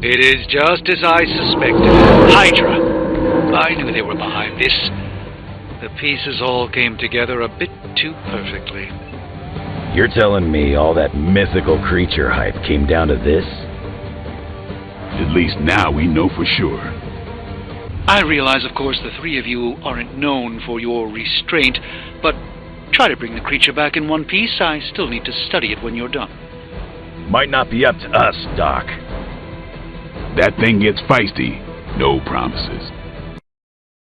It is just as I suspected. Hydra! I knew they were behind this. The pieces all came together a bit too perfectly. You're telling me all that mythical creature hype came down to this? At least now we know for sure. I realize, of course, the three of you aren't known for your restraint, but try to bring the creature back in one piece. I still need to study it when you're done. Might not be up to us, Doc. That thing gets feisty. No promises.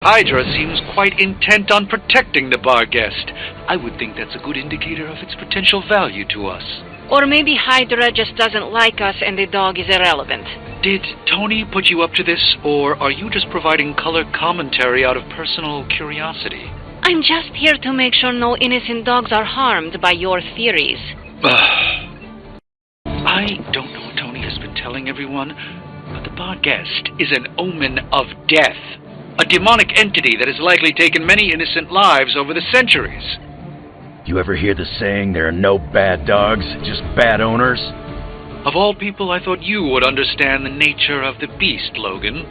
Hydra seems quite intent on protecting the Barghest. I would think that's a good indicator of its potential value to us. Or maybe Hydra just doesn't like us and the dog is irrelevant. Did Tony put you up to this, or are you just providing color commentary out of personal curiosity? I'm just here to make sure no innocent dogs are harmed by your theories. I don't know what Tony has been telling everyone, but the Barghest is an omen of death. A demonic entity that has likely taken many innocent lives over the centuries. You ever hear the saying, there are no bad dogs, just bad owners? Of all people, I thought you would understand the nature of the beast, Logan.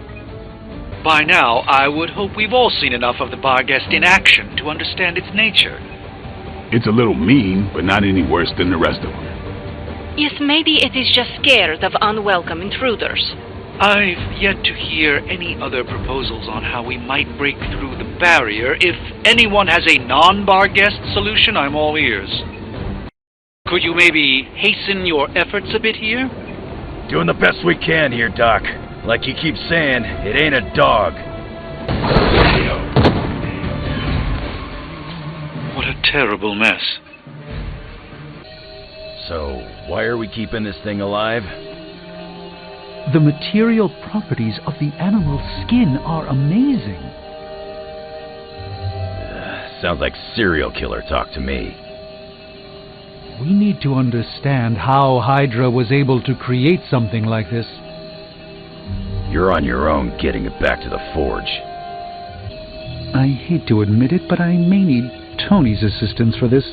By now, I would hope we've all seen enough of the Barghest in action to understand its nature. It's a little mean, but not any worse than the rest of them. Yes, maybe it is just scared of unwelcome intruders. I've yet to hear any other proposals on how we might break through the barrier. If anyone has a non-Barghest solution, I'm all ears. Could you maybe hasten your efforts a bit here? Doing the best we can here, Doc. Like you keep saying, it ain't a dog. What a terrible mess. So, why are we keeping this thing alive? The material properties of the animal's skin are amazing. Sounds like serial killer talk to me. We need to understand how Hydra was able to create something like this. You're on your own getting it back to the forge. I hate to admit it, but I may need Tony's assistance for this.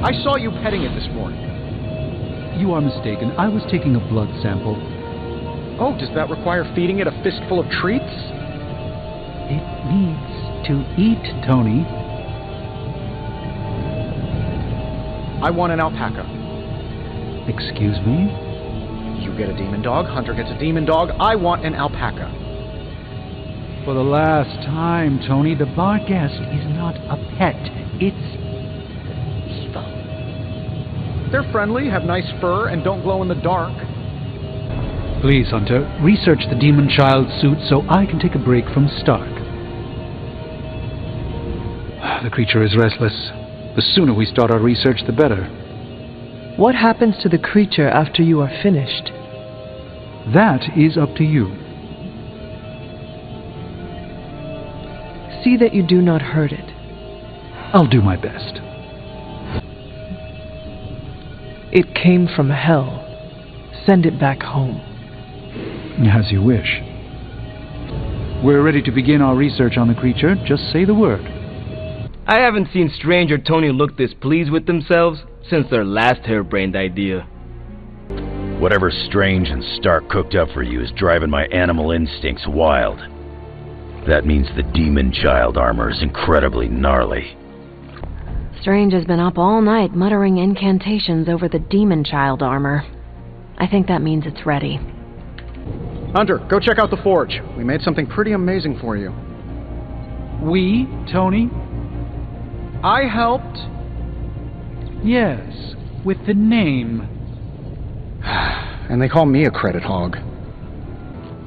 I saw you petting it this morning. You are mistaken. I was taking a blood sample. Oh, does that require feeding it a fistful of treats? It needs to eat, Tony. I want an alpaca. Excuse me? You get a demon dog, Hunter gets a demon dog. I want an alpaca. For the last time, Tony, the bar guest is not a pet. It's evil. They're friendly, have nice fur, and don't glow in the dark. Please, Hunter, research the demon child suit so I can take a break from Stark. The creature is restless. The sooner we start our research, the better. What happens to the creature after you are finished? That is up to you. See that you do not hurt it. I'll do my best. It came from hell. Send it back home. As you wish. We're ready to begin our research on the creature. Just say the word. I haven't seen Strange or Tony look this pleased with themselves since their last harebrained idea. Whatever Strange and Stark cooked up for you is driving my animal instincts wild. That means the demon child armor is incredibly gnarly. Strange has been up all night muttering incantations over the demon child armor. I think that means it's ready. Hunter, go check out the forge. We made something pretty amazing for you. We, Tony? I helped. Yes, with the name. And they call me a credit hog.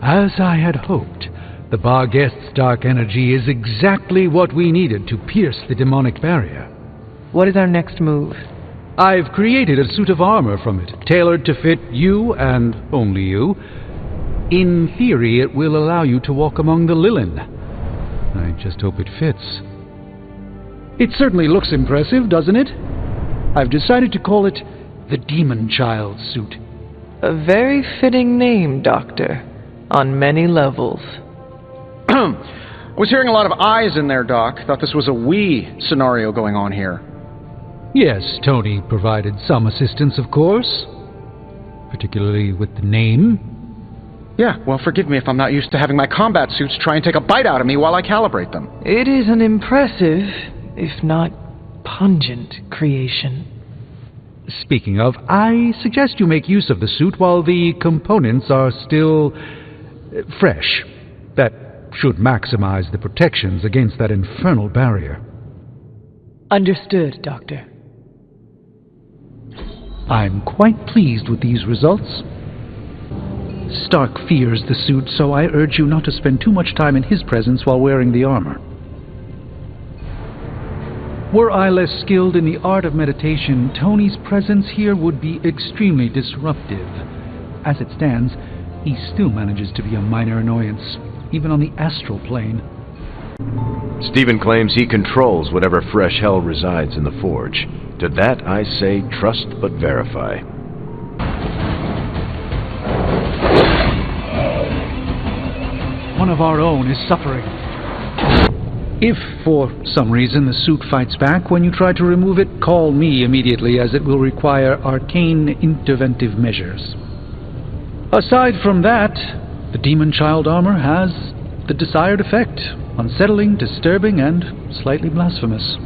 As I had hoped, the bar guest's dark energy is exactly what we needed to pierce the demonic barrier. What is our next move? I've created a suit of armor from it, tailored to fit you and only you. In theory, it will allow you to walk among the Lilin. I just hope it fits. It certainly looks impressive, doesn't it? I've decided to call it the Demon Child suit. A very fitting name, Doctor, on many levels. I was hearing a lot of I's in there, Doc. Thought this was a we scenario going on here. Yes, Tony provided some assistance, of course. Particularly with the name. Yeah, well, forgive me if I'm not used to having my combat suits try and take a bite out of me while I calibrate them. It is an impressive, if not pungent, creation. Speaking of, I suggest you make use of the suit while the components are still fresh. That should maximize the protections against that infernal barrier. Understood, Doctor. I'm quite pleased with these results. Stark fears the suit, so I urge you not to spend too much time in his presence while wearing the armor. Were I less skilled in the art of meditation, Tony's presence here would be extremely disruptive. As it stands, he still manages to be a minor annoyance, even on the astral plane. Stephen claims he controls whatever fresh hell resides in the forge. To that I say trust but verify. One of our own is suffering. If, for some reason, the suit fights back when you try to remove it, call me immediately, as it will require arcane interventive measures. Aside from that, the Demon Child armor has the desired effect: unsettling, disturbing, and slightly blasphemous.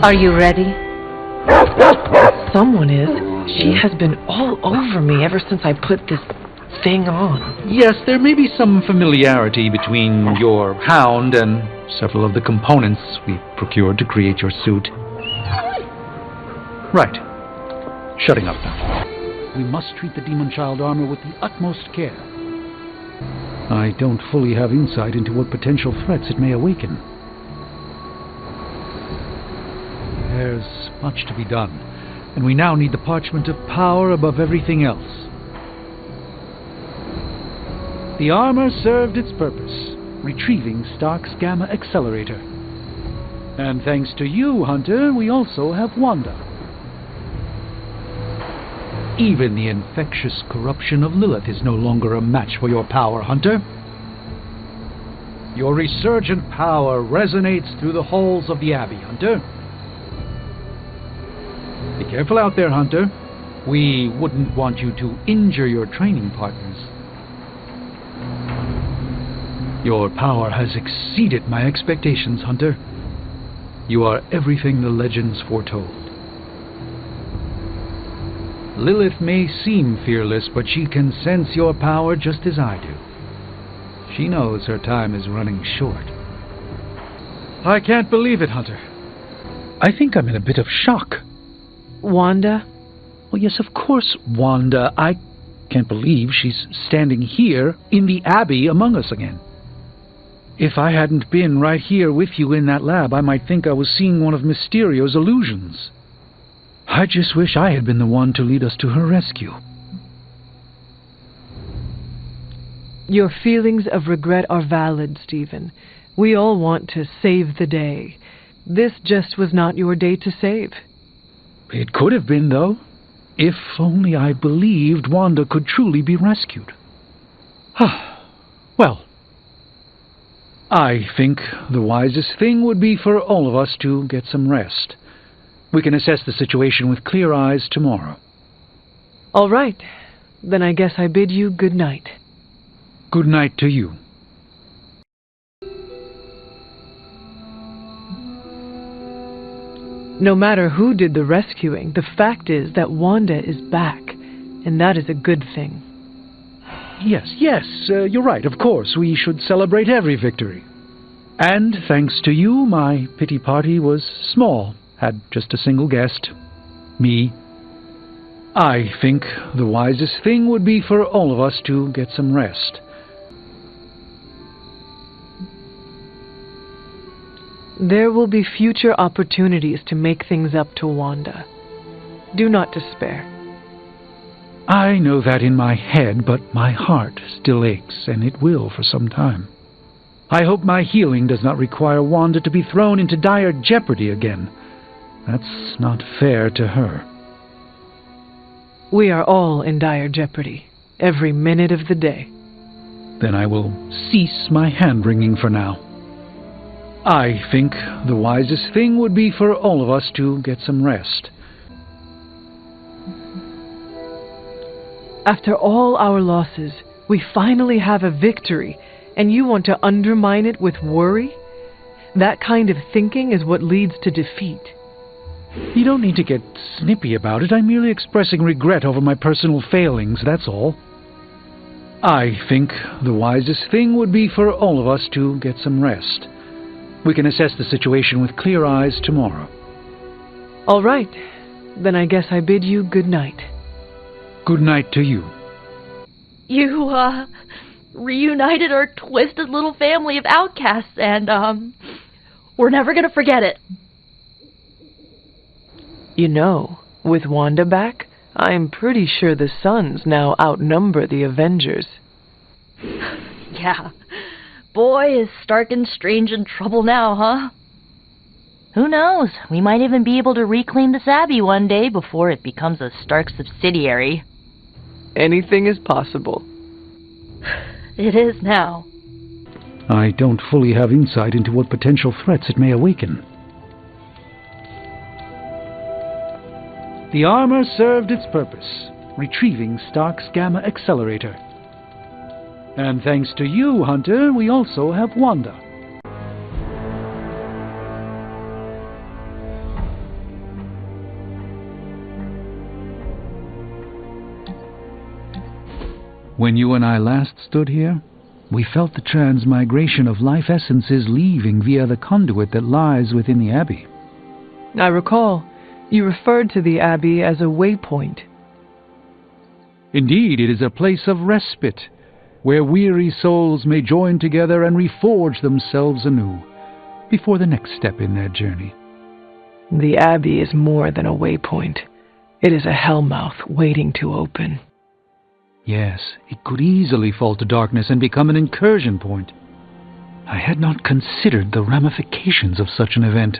Are you ready? Someone is. She has been all over me ever since I put this thing on. Yes, there may be some familiarity between your hound and several of the components we procured to create your suit. Right. Shutting up now. We must treat the Demon Child armor with the utmost care. I don't fully have insight into what potential threats it may awaken. There's much to be done, and we now need the parchment of power above everything else. The armor served its purpose, retrieving Stark's Gamma Accelerator. And thanks to you, Hunter, we also have Wanda. Even the infectious corruption of Lilith is no longer a match for your power, Hunter. Your resurgent power resonates through the halls of the Abbey, Hunter. Be careful out there, Hunter. We wouldn't want you to injure your training partners. Your power has exceeded my expectations, Hunter. You are everything the legends foretold. Lilith may seem fearless, but she can sense your power just as I do. She knows her time is running short. I can't believe it, Hunter. I think I'm in a bit of shock. Wanda? Well, yes, of course, Wanda. I can't believe she's standing here in the Abbey among us again. If I hadn't been right here with you in that lab, I might think I was seeing one of Mysterio's illusions. I just wish I had been the one to lead us to her rescue. Your feelings of regret are valid, Stephen. We all want to save the day. This just was not your day to save. It could have been, though. If only I believed Wanda could truly be rescued. Well, I think the wisest thing would be for all of us to get some rest. We can assess the situation with clear eyes tomorrow. All right. Then I guess I bid you good night. Good night to you. No matter who did the rescuing, the fact is that Wanda is back, and that is a good thing. Yes, you're right, of course. We should celebrate every victory. And thanks to you, my pity party was small, had just a single guest. Me. I think the wisest thing would be for all of us to get some rest. There will be future opportunities to make things up to Wanda. Do not despair. I know that in my head, but my heart still aches, and it will for some time. I hope my healing does not require Wanda to be thrown into dire jeopardy again. That's not fair to her. We are all in dire jeopardy, every minute of the day. Then I will cease my hand-wringing for now. I think the wisest thing would be for all of us to get some rest. After all our losses, we finally have a victory, and you want to undermine it with worry? That kind of thinking is what leads to defeat. You don't need to get snippy about it. I'm merely expressing regret over my personal failings, that's all. I think the wisest thing would be for all of us to get some rest. We can assess the situation with clear eyes tomorrow. All right. Then I guess I bid you good night. Good night to you. You, reunited our twisted little family of outcasts, and, we're never gonna forget it. You know, with Wanda back, I'm pretty sure the Suns now outnumber the Avengers. Yeah. Boy, is Stark and Strange in trouble now, huh? Who knows? We might even be able to reclaim this Abbey one day before it becomes a Stark subsidiary. Anything is possible. It is now. I don't fully have insight into what potential threats it may awaken. The armor served its purpose, retrieving Stark's Gamma Accelerator. And thanks to you, Hunter, we also have Wanda. When you and I last stood here, we felt the transmigration of life essences leaving via the conduit that lies within the Abbey. I recall. You referred to the Abbey as a waypoint. Indeed, it is a place of respite, where weary souls may join together and reforge themselves anew, before the next step in their journey. The Abbey is more than a waypoint. It is a hellmouth waiting to open. Yes, it could easily fall to darkness and become an incursion point. I had not considered the ramifications of such an event.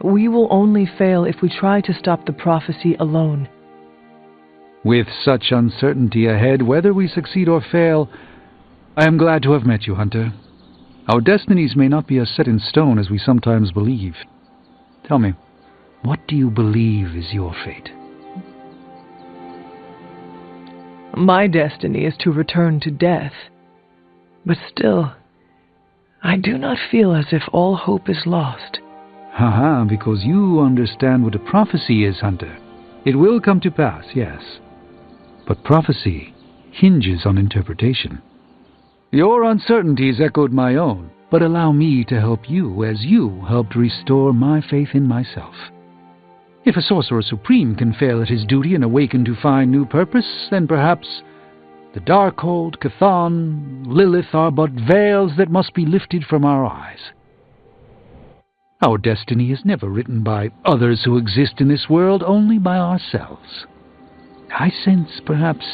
We will only fail if we try to stop the prophecy alone. With such uncertainty ahead, whether we succeed or fail, I am glad to have met you, Hunter. Our destinies may not be as set in stone as we sometimes believe. Tell me, what do you believe is your fate? My destiny is to return to death. But still, I do not feel as if all hope is lost. Haha, because you understand what a prophecy is, Hunter. It will come to pass, yes. But prophecy hinges on interpretation. Your uncertainties echoed my own, but allow me to help you as you helped restore my faith in myself. If a Sorcerer Supreme can fail at his duty and awaken to find new purpose, then perhaps the Darkhold, Chthon, Lilith are but veils that must be lifted from our eyes. Our destiny is never written by others who exist in this world, only by ourselves. I sense, perhaps,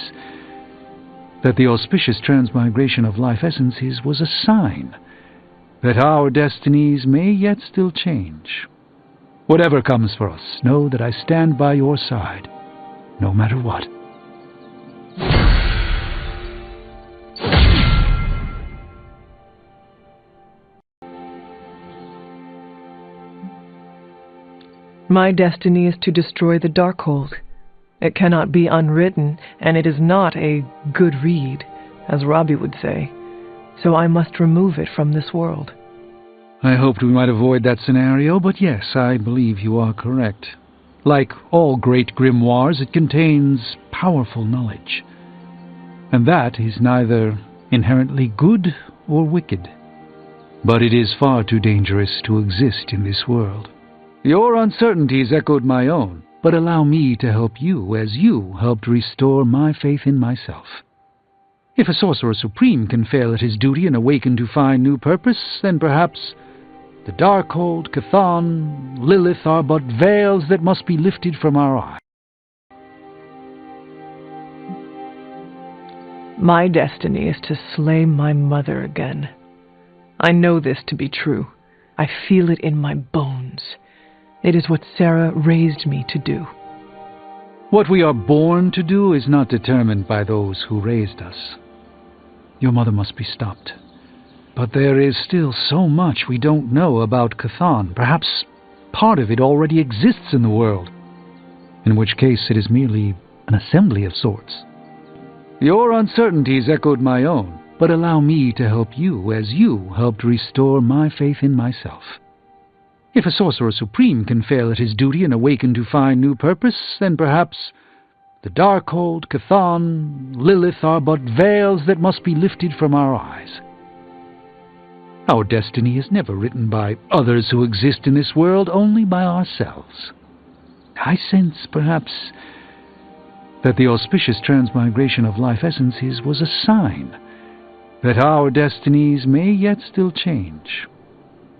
that the auspicious transmigration of life essences was a sign that our destinies may yet still change. Whatever comes for us, know that I stand by your side, no matter what. My destiny is to destroy the Darkhold. It cannot be unwritten, and it is not a good read, as Robbie would say. So I must remove it from this world. I hoped we might avoid that scenario, but yes, I believe you are correct. Like all great grimoires, it contains powerful knowledge. And that is neither inherently good or wicked. But it is far too dangerous to exist in this world. Your uncertainties echoed my own, but allow me to help you as you helped restore my faith in myself. If a Sorcerer Supreme can fail at his duty and awaken to find new purpose, then perhaps the Darkhold, Chthon, Lilith are but veils that must be lifted from our eyes. My destiny is to slay my mother again. I know this to be true. I feel it in my bones. It is what Sarah raised me to do. What we are born to do is not determined by those who raised us. Your mother must be stopped. But there is still so much we don't know about Chthon. Perhaps part of it already exists in the world, in which case it is merely an assembly of sorts. Your uncertainties echoed my own, but allow me to help you as you helped restore my faith in myself. If a Sorcerer Supreme can fail at his duty and awaken to find new purpose, then perhaps the Darkhold, Chthon, Lilith are but veils that must be lifted from our eyes. Our destiny is never written by others who exist in this world, only by ourselves. I sense, perhaps, that the auspicious transmigration of life essences was a sign that our destinies may yet still change.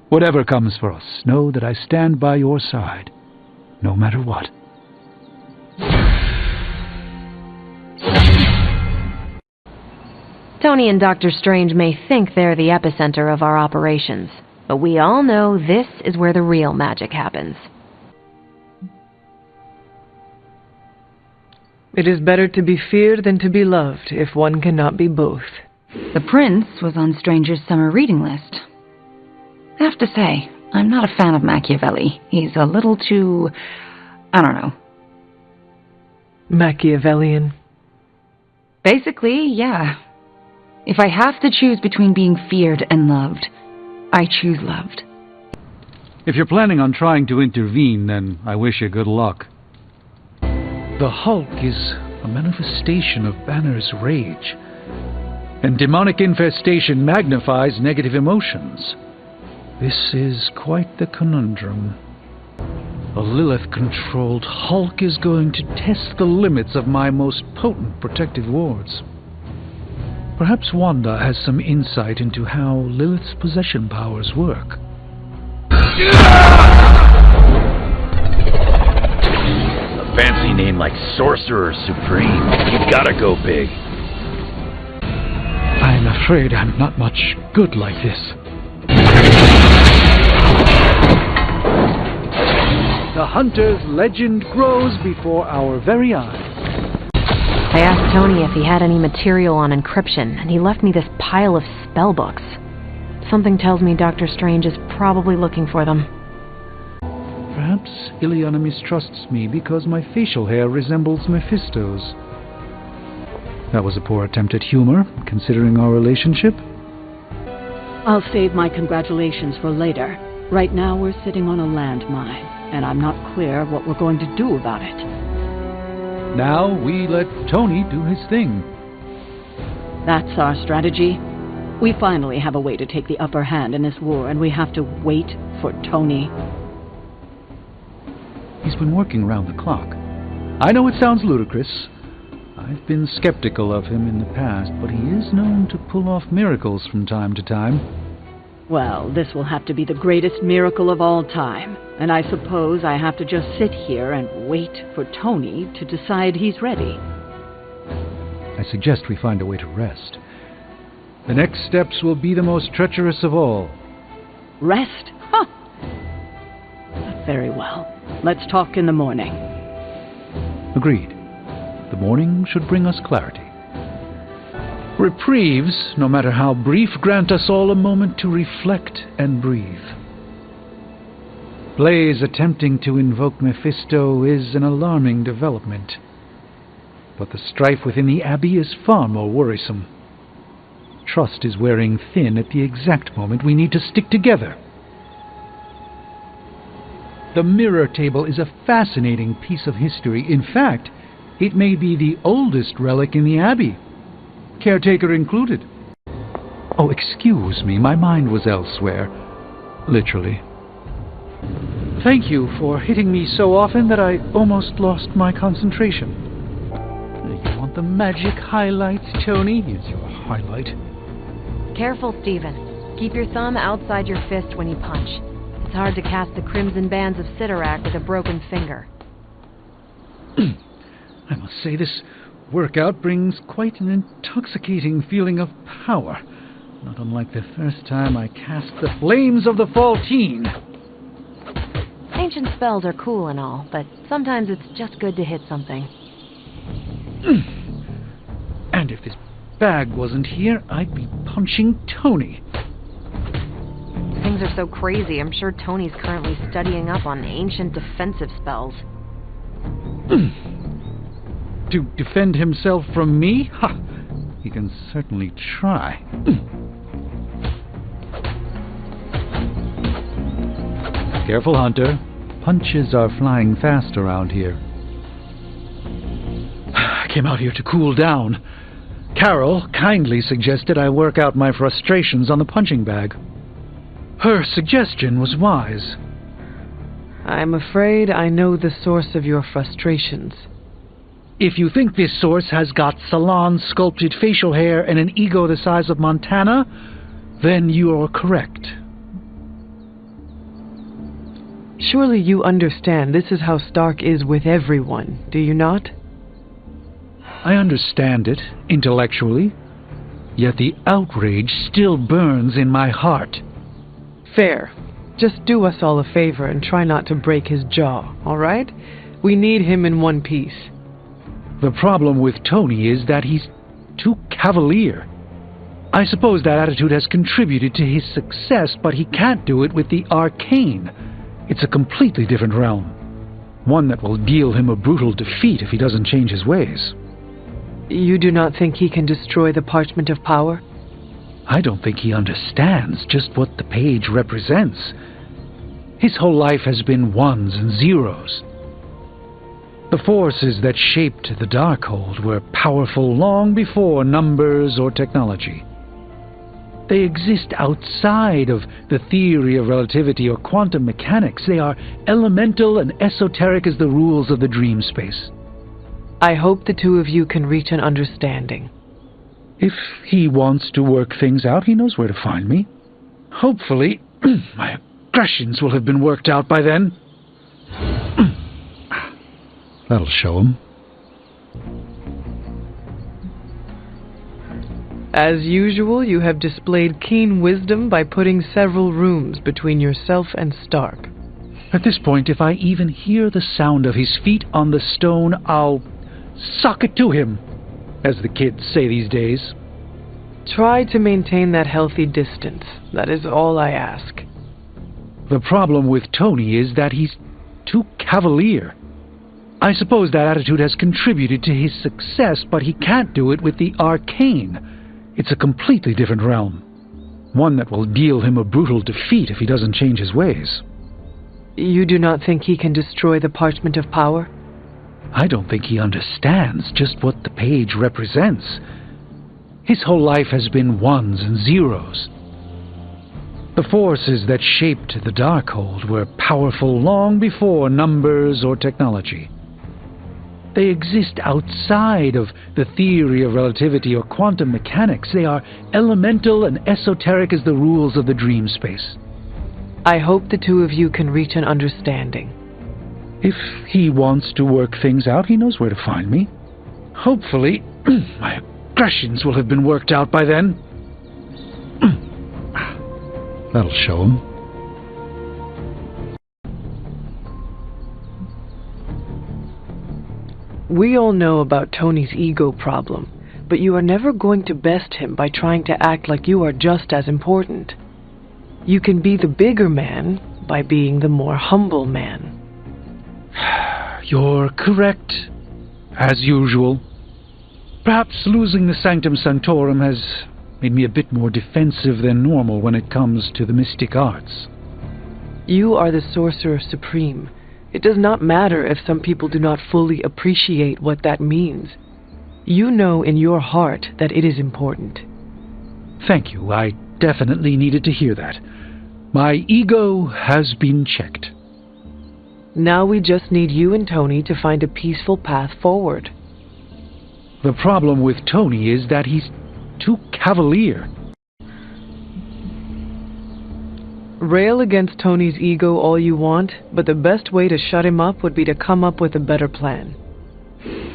Whatever comes for us, know that I stand by your side, no matter what. Tony and Dr. Strange may think they're the epicenter of our operations, but we all know this is where the real magic happens. It is better to be feared than to be loved, if one cannot be both. The Prince was on Stranger's summer reading list. I have to say, I'm not a fan of Machiavelli. He's a little too... I don't know. Machiavellian? Basically, yeah. If I have to choose between being feared and loved, I choose loved. If you're planning on trying to intervene, then I wish you good luck. The Hulk is a manifestation of Banner's rage, and demonic infestation magnifies negative emotions. This is quite the conundrum. A Lilith-controlled Hulk is going to test the limits of my most potent protective wards. Perhaps Wanda has some insight into how Lilith's possession powers work. A fancy name like Sorcerer Supreme. You gotta go big. I'm afraid I'm not much good like this. The Hunter's legend grows before our very eyes. I asked Tony if he had any material on encryption, and he left me this pile of spellbooks. Something tells me Dr. Strange is probably looking for them. Perhaps Ileana mistrusts me because my facial hair resembles Mephisto's. That was a poor attempt at humor, considering our relationship. I'll save my congratulations for later. Right now we're sitting on a landmine, and I'm not clear what we're going to do about it. Now we let Tony do his thing. That's our strategy. We finally have a way to take the upper hand in this war, and we have to wait for Tony. He's been working round the clock. I know it sounds ludicrous. I've been skeptical of him in the past, but he is known to pull off miracles from time to time. Well, this will have to be the greatest miracle of all time, and I suppose I have to just sit here and wait for Tony to decide he's ready. I suggest we find a way to rest. The next steps will be the most treacherous of all. Rest? Huh! Very well. Let's talk in the morning. Agreed. The morning should bring us clarity. Reprieves, no matter how brief, grant us all a moment to reflect and breathe. Blaze attempting to invoke Mephisto is an alarming development. But the strife within the Abbey is far more worrisome. Trust is wearing thin at the exact moment we need to stick together. The mirror table is a fascinating piece of history. In fact, it may be the oldest relic in the Abbey, caretaker included. Oh, excuse me, my mind was elsewhere. Literally. Thank you for hitting me so often that I almost lost my concentration. You want the magic highlights, Tony? Here's your highlight. Careful, Stephen. Keep your thumb outside your fist when you punch. It's hard to cast the crimson bands of Sidorak with a broken finger. I must say this workout brings quite an intoxicating feeling of power, not unlike the first time I cast the flames of the Faultine. Ancient spells are cool and all, but sometimes it's just good to hit something. And if this bag wasn't here, I'd be punching Tony. Things are so crazy, I'm sure Tony's currently studying up on ancient defensive spells. To defend himself from me? Ha! He can certainly try. Careful, Hunter. Punches are flying fast around here. I came out here to cool down. Carol kindly suggested I work out my frustrations on the punching bag. Her suggestion was wise. I'm afraid I know the source of your frustrations. If you think this source has got salon-sculpted facial hair and an ego the size of Montana, then you're correct. Surely you understand this is how Stark is with everyone, do you not? I understand it, intellectually, yet the outrage still burns in my heart. Fair. Just do us all a favor and try not to break his jaw, all right? We need him in one piece. The problem with Tony is that he's too cavalier. I suppose that attitude has contributed to his success, but he can't do it with the arcane. It's a completely different realm. One that will deal him a brutal defeat if he doesn't change his ways. You do not think he can destroy the Parchment of Power? I don't think he understands just what the page represents. His whole life has been ones and zeros. The forces that shaped the Darkhold were powerful long before numbers or technology. They exist outside of the theory of relativity or quantum mechanics. They are elemental and esoteric as the rules of the dream space. I hope the two of you can reach an understanding. If he wants to work things out, he knows where to find me. Hopefully, my aggressions will have been worked out by then. That'll show him. As usual, you have displayed keen wisdom by putting several rooms between yourself and Stark. At this point, if I even hear the sound of his feet on the stone, I'll sock it to him. as the kids say these days. Try to maintain that healthy distance. That is all I ask. The problem with Tony is that he's too cavalier. I suppose that attitude has contributed to his success, but he can't do it with the arcane. It's a completely different realm. One that will deal him a brutal defeat if he doesn't change his ways. You do not think he can destroy the Parchment of Power? I don't think he understands just what the page represents. His whole life has been ones and zeros. The forces that shaped the Darkhold were powerful long before numbers or technology. They exist outside of the theory of relativity or quantum mechanics. They are elemental and esoteric as the rules of the dream space. I hope the two of you can reach an understanding. If he wants to work things out, he knows where to find me. Hopefully, my aggressions will have been worked out by then. That'll show him. We all know about Tony's ego problem, but you are never going to best him by trying to act like you are just as important. You can be the bigger man by being the more humble man. You're correct, as usual. Perhaps losing the Sanctum Sanctorum has made me a bit more defensive than normal when it comes to the mystic arts. You are the Sorcerer Supreme. It does not matter if some people do not fully appreciate what that means. You know in your heart that it is important. Thank you. I definitely needed to hear that. My ego has been checked. Now we just need you and Tony to find a peaceful path forward. The problem with Tony is that he's too cavalier. Rail against Tony's ego all you want, but the best way to shut him up would be to come up with a better plan.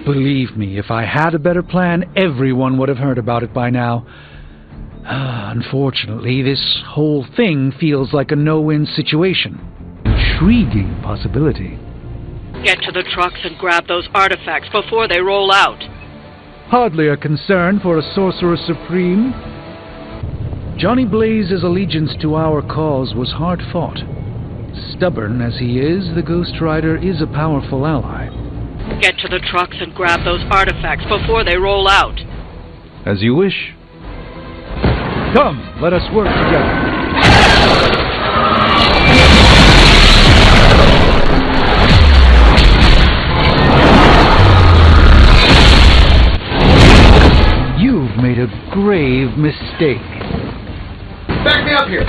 Believe me, if I had a better plan, everyone would have heard about it by now. Unfortunately, this whole thing feels like a no-win situation. Intriguing possibility. Get to the trucks and grab those artifacts before they roll out. Hardly a concern for a Sorcerer Supreme. Johnny Blaze's allegiance to our cause was hard-fought. Stubborn as he is, the Ghost Rider is a powerful ally. Get to the trucks and grab those artifacts before they roll out. As you wish. Come, let us work together. You've made a grave mistake. Back me up here!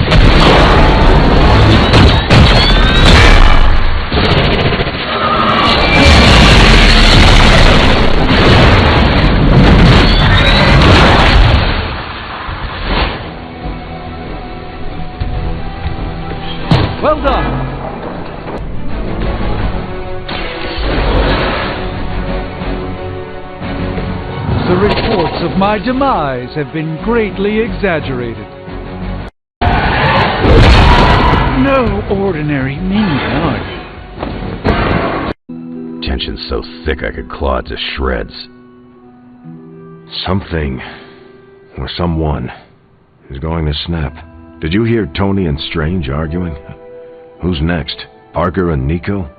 Well done! The reports of my demise have been greatly exaggerated. No ordinary minion, are you? Tension's so thick I could claw it to shreds. Something, or someone, is going to snap. Did you hear Tony and Strange arguing? Who's next? Parker and Nico?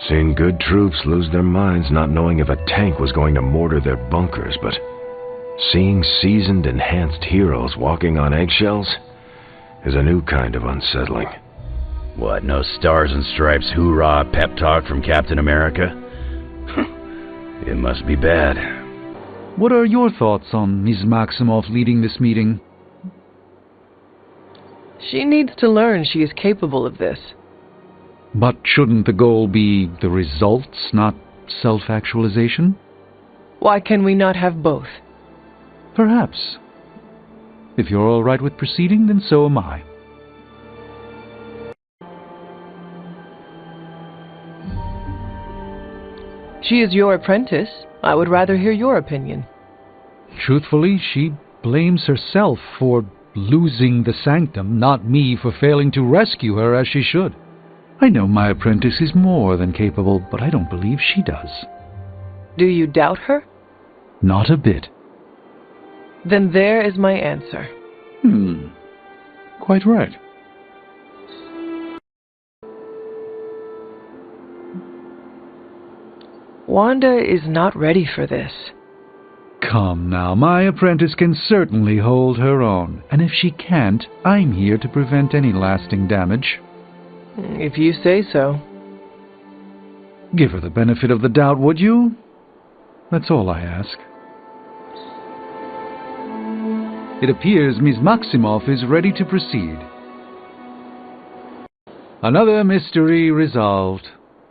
Seen good troops lose their minds not knowing if a tank was going to mortar their bunkers, but seeing seasoned, enhanced heroes walking on eggshells is a new kind of unsettling. What, no stars and stripes hoorah pep talk from Captain America? It must be bad. What are your thoughts on Ms. Maximoff leading this meeting? She needs to learn she is capable of this. But shouldn't the goal be the results, not self-actualization? Why can we not have both? Perhaps. If you're all right with proceeding, then so am I. She is your apprentice. I would rather hear your opinion. Truthfully, she blames herself for losing the sanctum, not me for failing to rescue her as she should. I know my apprentice is more than capable, but I don't believe she does. Do you doubt her? Not a bit. Then there is my answer. Quite right. Wanda is not ready for this. Come now, my apprentice can certainly hold her own, and if she can't, I'm here to prevent any lasting damage. If you say so. Give her the benefit of the doubt, would you? That's all I ask. It appears Ms. Maximoff is ready to proceed. Another mystery resolved.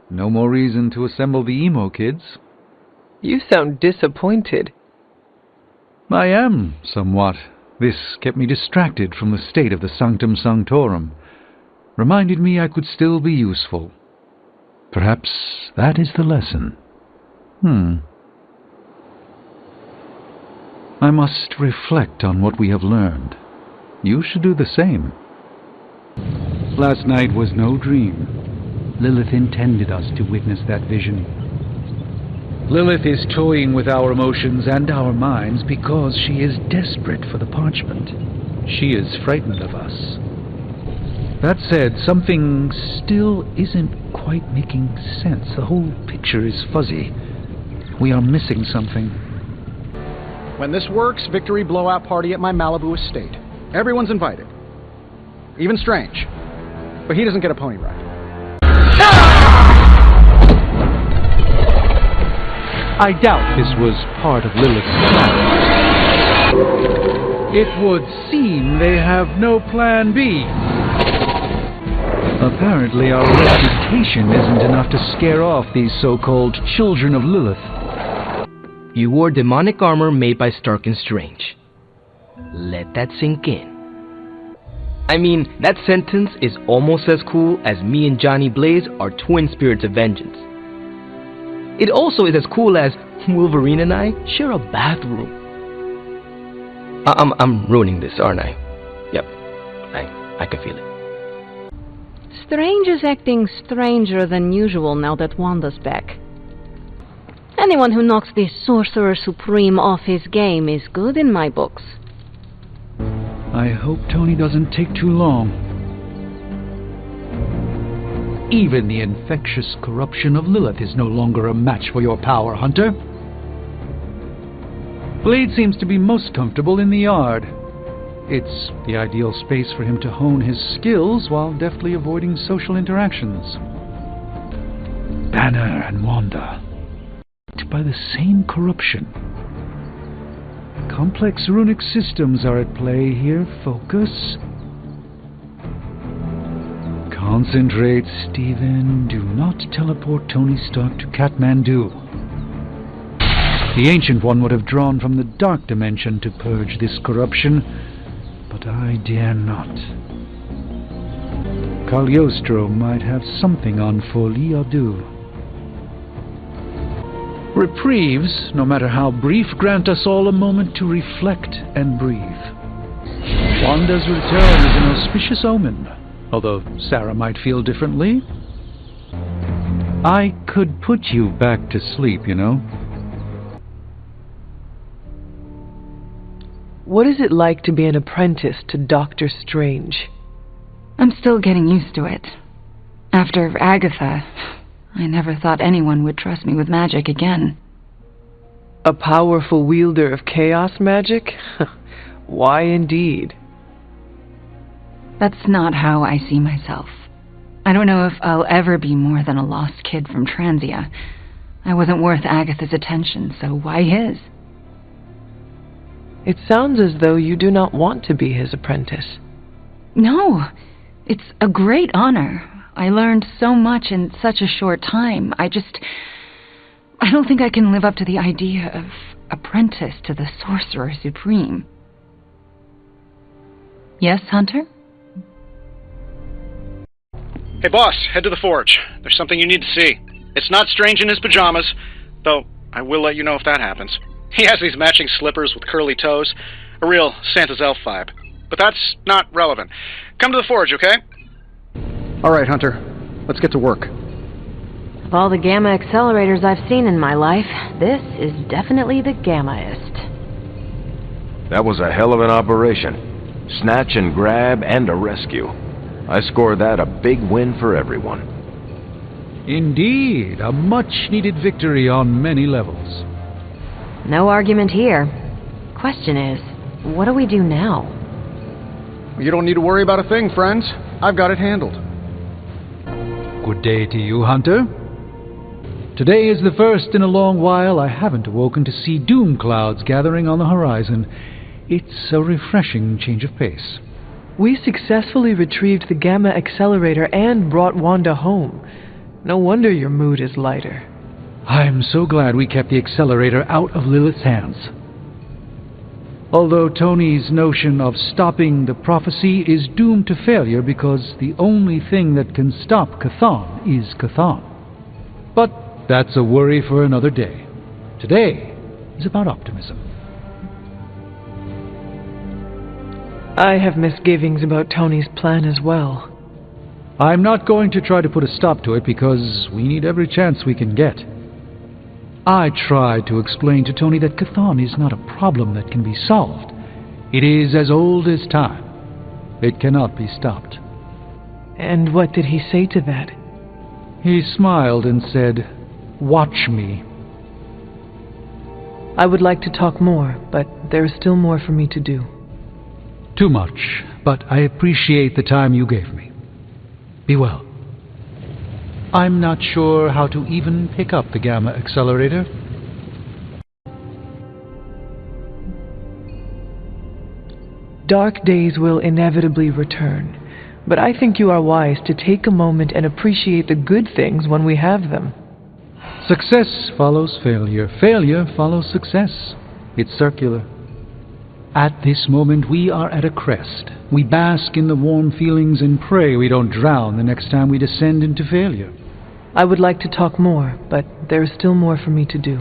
No more reason to assemble the emo kids. You sound disappointed. I am, somewhat. This kept me distracted from the state of the Sanctum Sanctorum. Reminded me I could still be useful. Perhaps that is the lesson. I must reflect on what we have learned. You should do the same. Last night was no dream. Lilith intended us to witness that vision. Lilith is toying with our emotions and our minds because she is desperate for the parchment. She is frightened of us. That said, something still isn't quite making sense. The whole picture is fuzzy. We are missing something. When this works, victory blowout party at my Malibu estate. Everyone's invited. Even Strange. But he doesn't get a pony ride. I doubt this was part of Lilith's plan. It would seem they have no plan B. Apparently our reputation isn't enough to scare off these so-called children of Lilith. You wore demonic armor made by Stark and Strange. Let that sink in. I mean, that sentence is almost as cool as me and Johnny Blaze are twin spirits of vengeance. It also is as cool as Wolverine and I share a bathroom. I'm ruining this, aren't I? Yep, I can feel it. Strange is acting stranger than usual now that Wanda's back. Anyone who knocks the Sorcerer Supreme off his game is good in my books. I hope Tony doesn't take too long. Even the infectious corruption of Lilith is no longer a match for your power, Hunter. Blade seems to be most comfortable in the yard. It's the ideal space for him to hone his skills while deftly avoiding social interactions. Banner and Wanda, by the same corruption. Complex runic systems are at play here. Focus. Concentrate, Stephen. Do not teleport Tony Stark to Kathmandu. The Ancient One would have drawn from the Dark Dimension to purge this corruption, but I dare not. Cagliostro might have something on Folie-à-Deux. Reprieves, no matter how brief, grant us all a moment to reflect and breathe. Wanda's return is an auspicious omen, although Sarah might feel differently. I could put you back to sleep, you know. What is it like to be an apprentice to Doctor Strange? I'm still getting used to it. After Agatha, I never thought anyone would trust me with magic again. A powerful wielder of chaos magic? Why indeed? That's not how I see myself. I don't know if I'll ever be more than a lost kid from Transia. I wasn't worth Agatha's attention, so why his? It sounds as though you do not want to be his apprentice. No, it's a great honor. I learned so much in such a short time. I don't think I can live up to the idea of apprentice to the Sorcerer Supreme. Yes, Hunter? Hey, boss, head to the forge. There's something you need to see. It's not Strange in his pajamas, though I will let you know if that happens. He has these matching slippers with curly toes. A real Santa's elf vibe. But that's not relevant. Come to the forge, okay? All right, Hunter. Let's get to work. Of all the gamma accelerators I've seen in my life, this is definitely the gammaest. That was a hell of an operation. Snatch and grab and a rescue. I score that a big win for everyone. Indeed, a much-needed victory on many levels. No argument here. Question is, what do we do now? You don't need to worry about a thing, friends. I've got it handled. Good day to you, Hunter. Today is the first in a long while I haven't awoken to see doom clouds gathering on the horizon. It's a refreshing change of pace. We successfully retrieved the gamma accelerator and brought Wanda home. No wonder your mood is lighter. I'm so glad we kept the accelerator out of Lilith's hands. Although Tony's notion of stopping the prophecy is doomed to failure because the only thing that can stop Chthon is Chthon. But that's a worry for another day. Today is about optimism. I have misgivings about Tony's plan as well. I'm not going to try to put a stop to it because we need every chance we can get. I tried to explain to Tony that Chthon is not a problem that can be solved. It is as old as time. It cannot be stopped. And what did he say to that? He smiled and said, "Watch me." I would like to talk more, but there is still more for me to do. Too much, but I appreciate the time you gave me. Be well. I'm not sure how to even pick up the gamma accelerator. Dark days will inevitably return, but I think you are wise to take a moment and appreciate the good things when we have them. Success follows failure. Failure follows success. It's circular. At this moment, we are at a crest. We bask in the warm feelings and pray we don't drown the next time we descend into failure. I would like to talk more, but there is still more for me to do.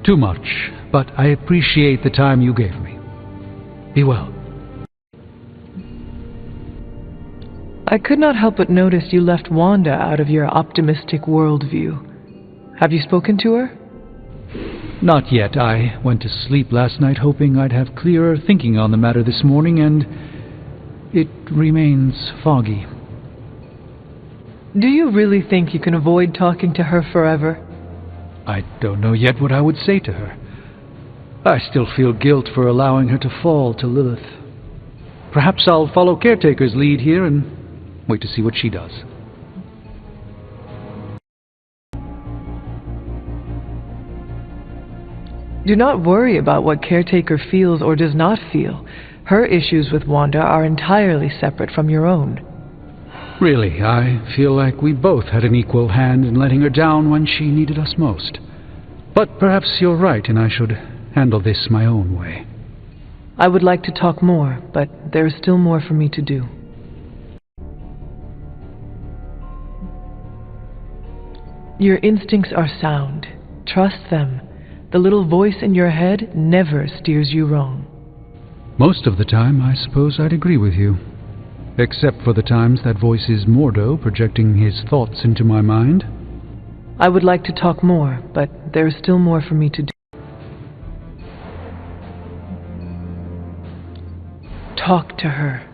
Too much, but I appreciate the time you gave me. Be well. I could not help but notice you left Wanda out of your optimistic worldview. Have you spoken to her? Not yet. I went to sleep last night hoping I'd have clearer thinking on the matter this morning, and it remains foggy. Do you really think you can avoid talking to her forever? I don't know yet what I would say to her. I still feel guilt for allowing her to fall to Lilith. Perhaps I'll follow Caretaker's lead here and wait to see what she does. Do not worry about what Caretaker feels or does not feel. Her issues with Wanda are entirely separate from your own. Really, I feel like we both had an equal hand in letting her down when she needed us most. But perhaps you're right and I should handle this my own way. I would like to talk more, but there is still more for me to do. Your instincts are sound. Trust them. The little voice in your head never steers you wrong. Most of the time, I suppose I'd agree with you. Except for the times that voice is Mordo projecting his thoughts into my mind. I would like to talk more, but there is still more for me to do. Talk to her.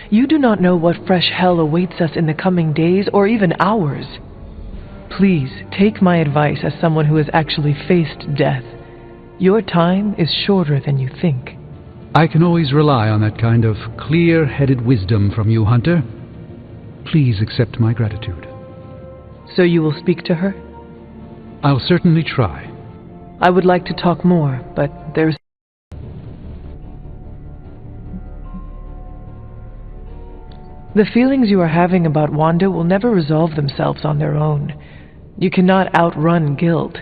You do not know what fresh hell awaits us in the coming days or even hours. Please, take my advice as someone who has actually faced death. Your time is shorter than you think. I can always rely on that kind of clear-headed wisdom from you, Hunter. Please accept my gratitude. So you will speak to her? I'll certainly try. I would like to talk more, but there's... The feelings you are having about Wanda will never resolve themselves on their own. You cannot outrun guilt.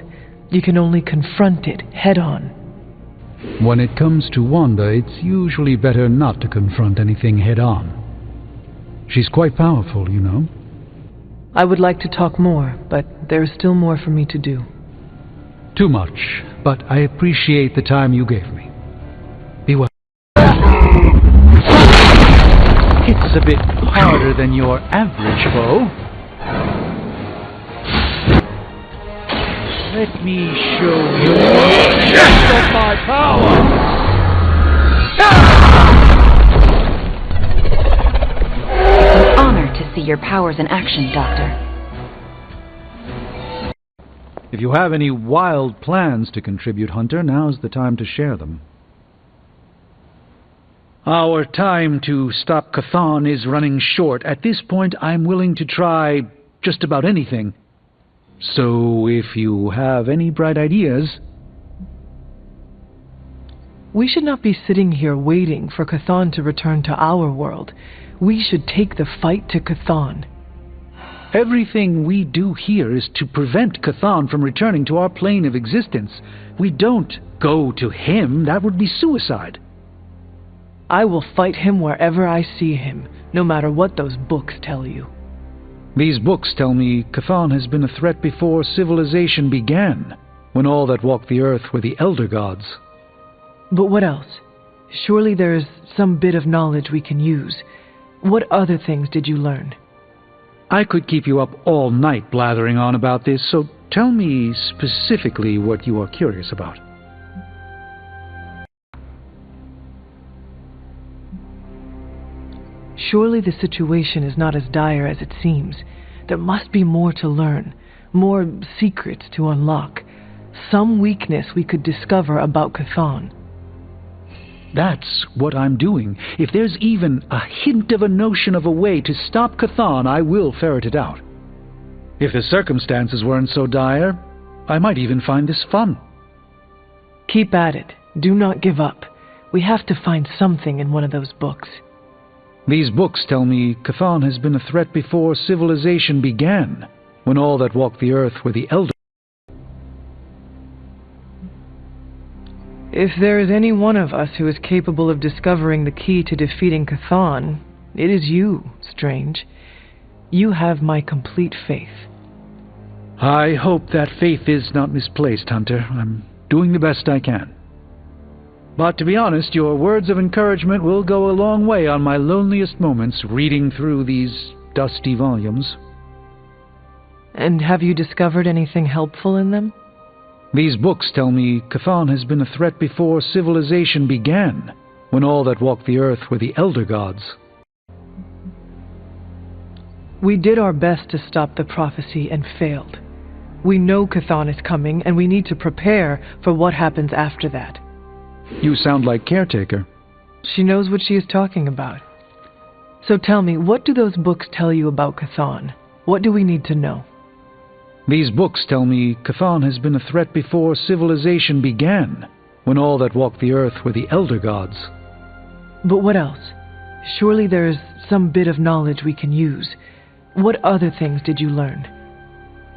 You can only confront it head-on. When it comes to Wanda, it's usually better not to confront anything head-on. She's quite powerful, you know. I would like to talk more, but there is still more for me to do. Too much, but I appreciate the time you gave me. Be well. It's a bit harder than your average foe. Let me show you the depth of my power! It's an honor to see your powers in action, Doctor. If you have any wild plans to contribute, Hunter, now's the time to share them. Our time to stop Chthon is running short. At this point, I'm willing to try just about anything. So, if you have any bright ideas... We should not be sitting here waiting for Chthon to return to our world. We should take the fight to Chthon. Everything we do here is to prevent Chthon from returning to our plane of existence. We don't go to him. That would be suicide. I will fight him wherever I see him, no matter what those books tell you. These books tell me Chthon has been a threat before civilization began, when all that walked the earth were the elder gods. But what else? Surely there's some bit of knowledge we can use. What other things did you learn? I could keep you up all night blathering on about this, so tell me specifically what you are curious about. Surely the situation is not as dire as it seems. There must be more to learn, more secrets to unlock, some weakness we could discover about Chthon. That's what I'm doing. If there's even a hint of a notion of a way to stop Chthon, I will ferret it out. If the circumstances weren't so dire, I might even find this fun. Keep at it. Do not give up. We have to find something in one of those books. These books tell me Chthon has been a threat before civilization began, when all that walked the earth were the elder. If there is any one of us who is capable of discovering the key to defeating Chthon, it is you, Strange. You have my complete faith. I hope that faith is not misplaced, Hunter. I'm doing the best I can. But to be honest, your words of encouragement will go a long way on my loneliest moments reading through these dusty volumes. And have you discovered anything helpful in them? These books tell me Chthon has been a threat before civilization began, when all that walked the earth were the elder gods. We did our best to stop the prophecy and failed. We know Chthon is coming, and we need to prepare for what happens after that. You sound like Caretaker. She knows what she is talking about. So tell me, what do those books tell you about Chthon? What do we need to know? These books tell me Chthon has been a threat before civilization began, when all that walked the earth were the elder gods. But what else? Surely there's some bit of knowledge we can use. What other things did you learn?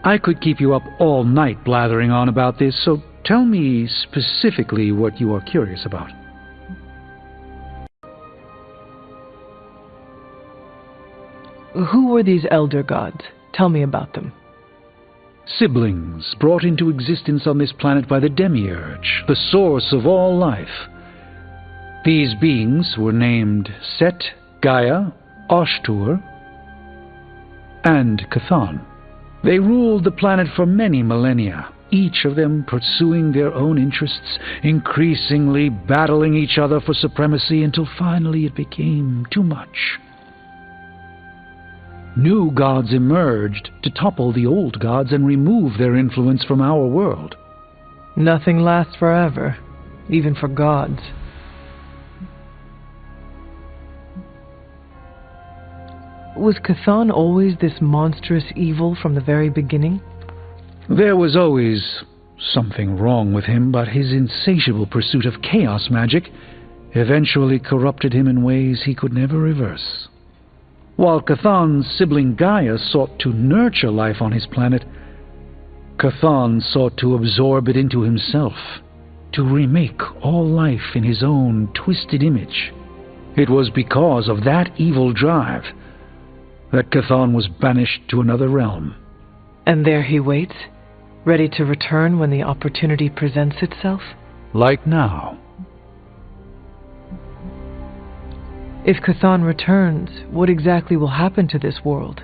I could keep you up all night blathering on about this, so tell me specifically what you are curious about. Who were these elder gods? Tell me about them. Siblings brought into existence on this planet by the Demiurge, the source of all life. These beings were named Set, Gaia, Ashtur, and Chthon. They ruled the planet for many millennia, each of them pursuing their own interests, increasingly battling each other for supremacy until finally it became too much. New gods emerged to topple the old gods and remove their influence from our world. Nothing lasts forever, even for gods. Was Chthon always this monstrous evil from the very beginning? There was always something wrong with him, but his insatiable pursuit of chaos magic eventually corrupted him in ways he could never reverse. While Chthon's sibling Gaia sought to nurture life on his planet, Chthon sought to absorb it into himself, to remake all life in his own twisted image. It was because of that evil drive that Chthon was banished to another realm. And there he waits, ready to return when the opportunity presents itself? Like now. If Chthon returns, what exactly will happen to this world?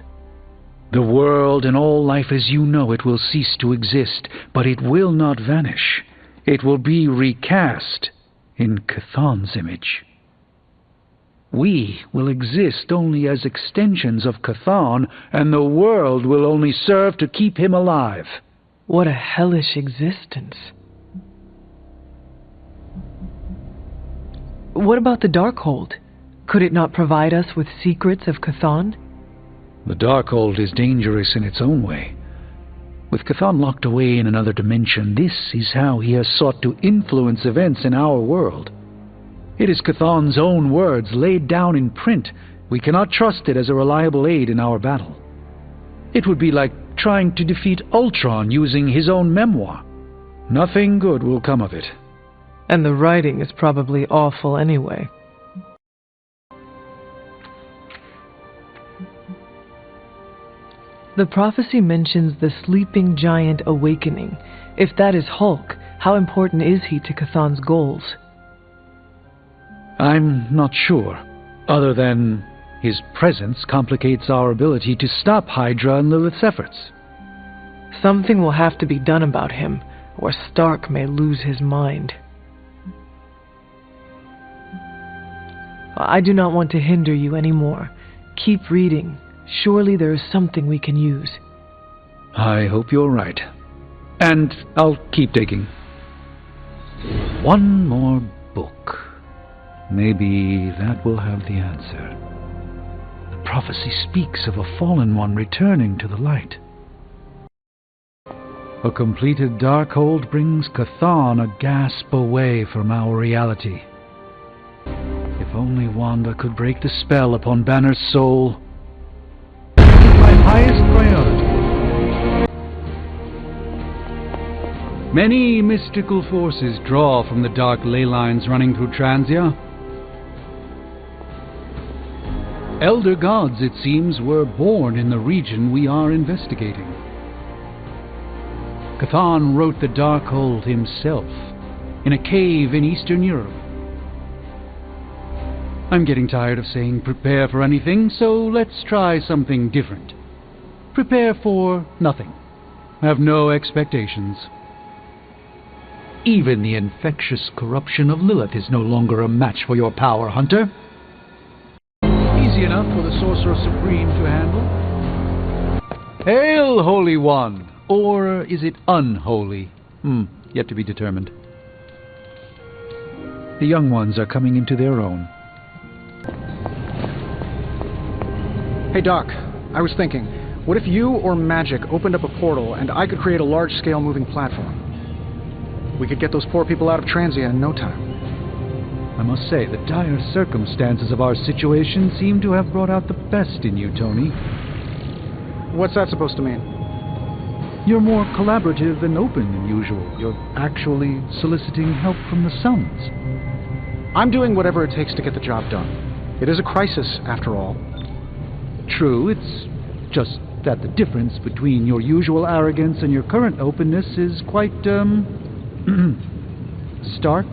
The world and all life as you know it will cease to exist, but it will not vanish. It will be recast in Chthon's image. We will exist only as extensions of Chthon, and the world will only serve to keep him alive. What a hellish existence. What about the Darkhold? Could it not provide us with secrets of Chthon? The Darkhold is dangerous in its own way. With Chthon locked away in another dimension, this is how he has sought to influence events in our world. It is Chthon's own words laid down in print. We cannot trust it as a reliable aid in our battle. It would be like trying to defeat Ultron using his own memoir. Nothing good will come of it. And the writing is probably awful anyway. The prophecy mentions the sleeping giant awakening. If that is Hulk, how important is he to Chthon's goals? I'm not sure, other than his presence complicates our ability to stop Hydra and Lilith's efforts. Something will have to be done about him, or Stark may lose his mind. I do not want to hinder you anymore. Keep reading. Surely there is something we can use. I hope you're right. And I'll keep digging. One more book. Maybe that will have the answer. The prophecy speaks of a fallen one returning to the light. A completed Darkhold brings Chthon a gasp away from our reality. If only Wanda could break the spell upon Banner's soul. This is my highest priority. Many mystical forces draw from the dark ley lines running through Transia. Elder gods, it seems, were born in the region we are investigating. Chthon wrote the Darkhold himself, in a cave in Eastern Europe. I'm getting tired of saying prepare for anything, so let's try something different. Prepare for nothing. Have no expectations. Even the infectious corruption of Lilith is no longer a match for your power, Hunter. Easy enough for the Sorcerer Supreme to handle. Hail, Holy One! Or is it unholy? Yet to be determined. The young ones are coming into their own. Hey Doc, I was thinking, what if you or magic opened up a portal and I could create a large-scale moving platform? We could get those poor people out of Transia in no time. I must say, the dire circumstances of our situation seem to have brought out the best in you, Tony. What's that supposed to mean? You're more collaborative and open than usual. You're actually soliciting help from the Sons. I'm doing whatever it takes to get the job done. It is a crisis, after all. True, it's just that the difference between your usual arrogance and your current openness is quite, stark.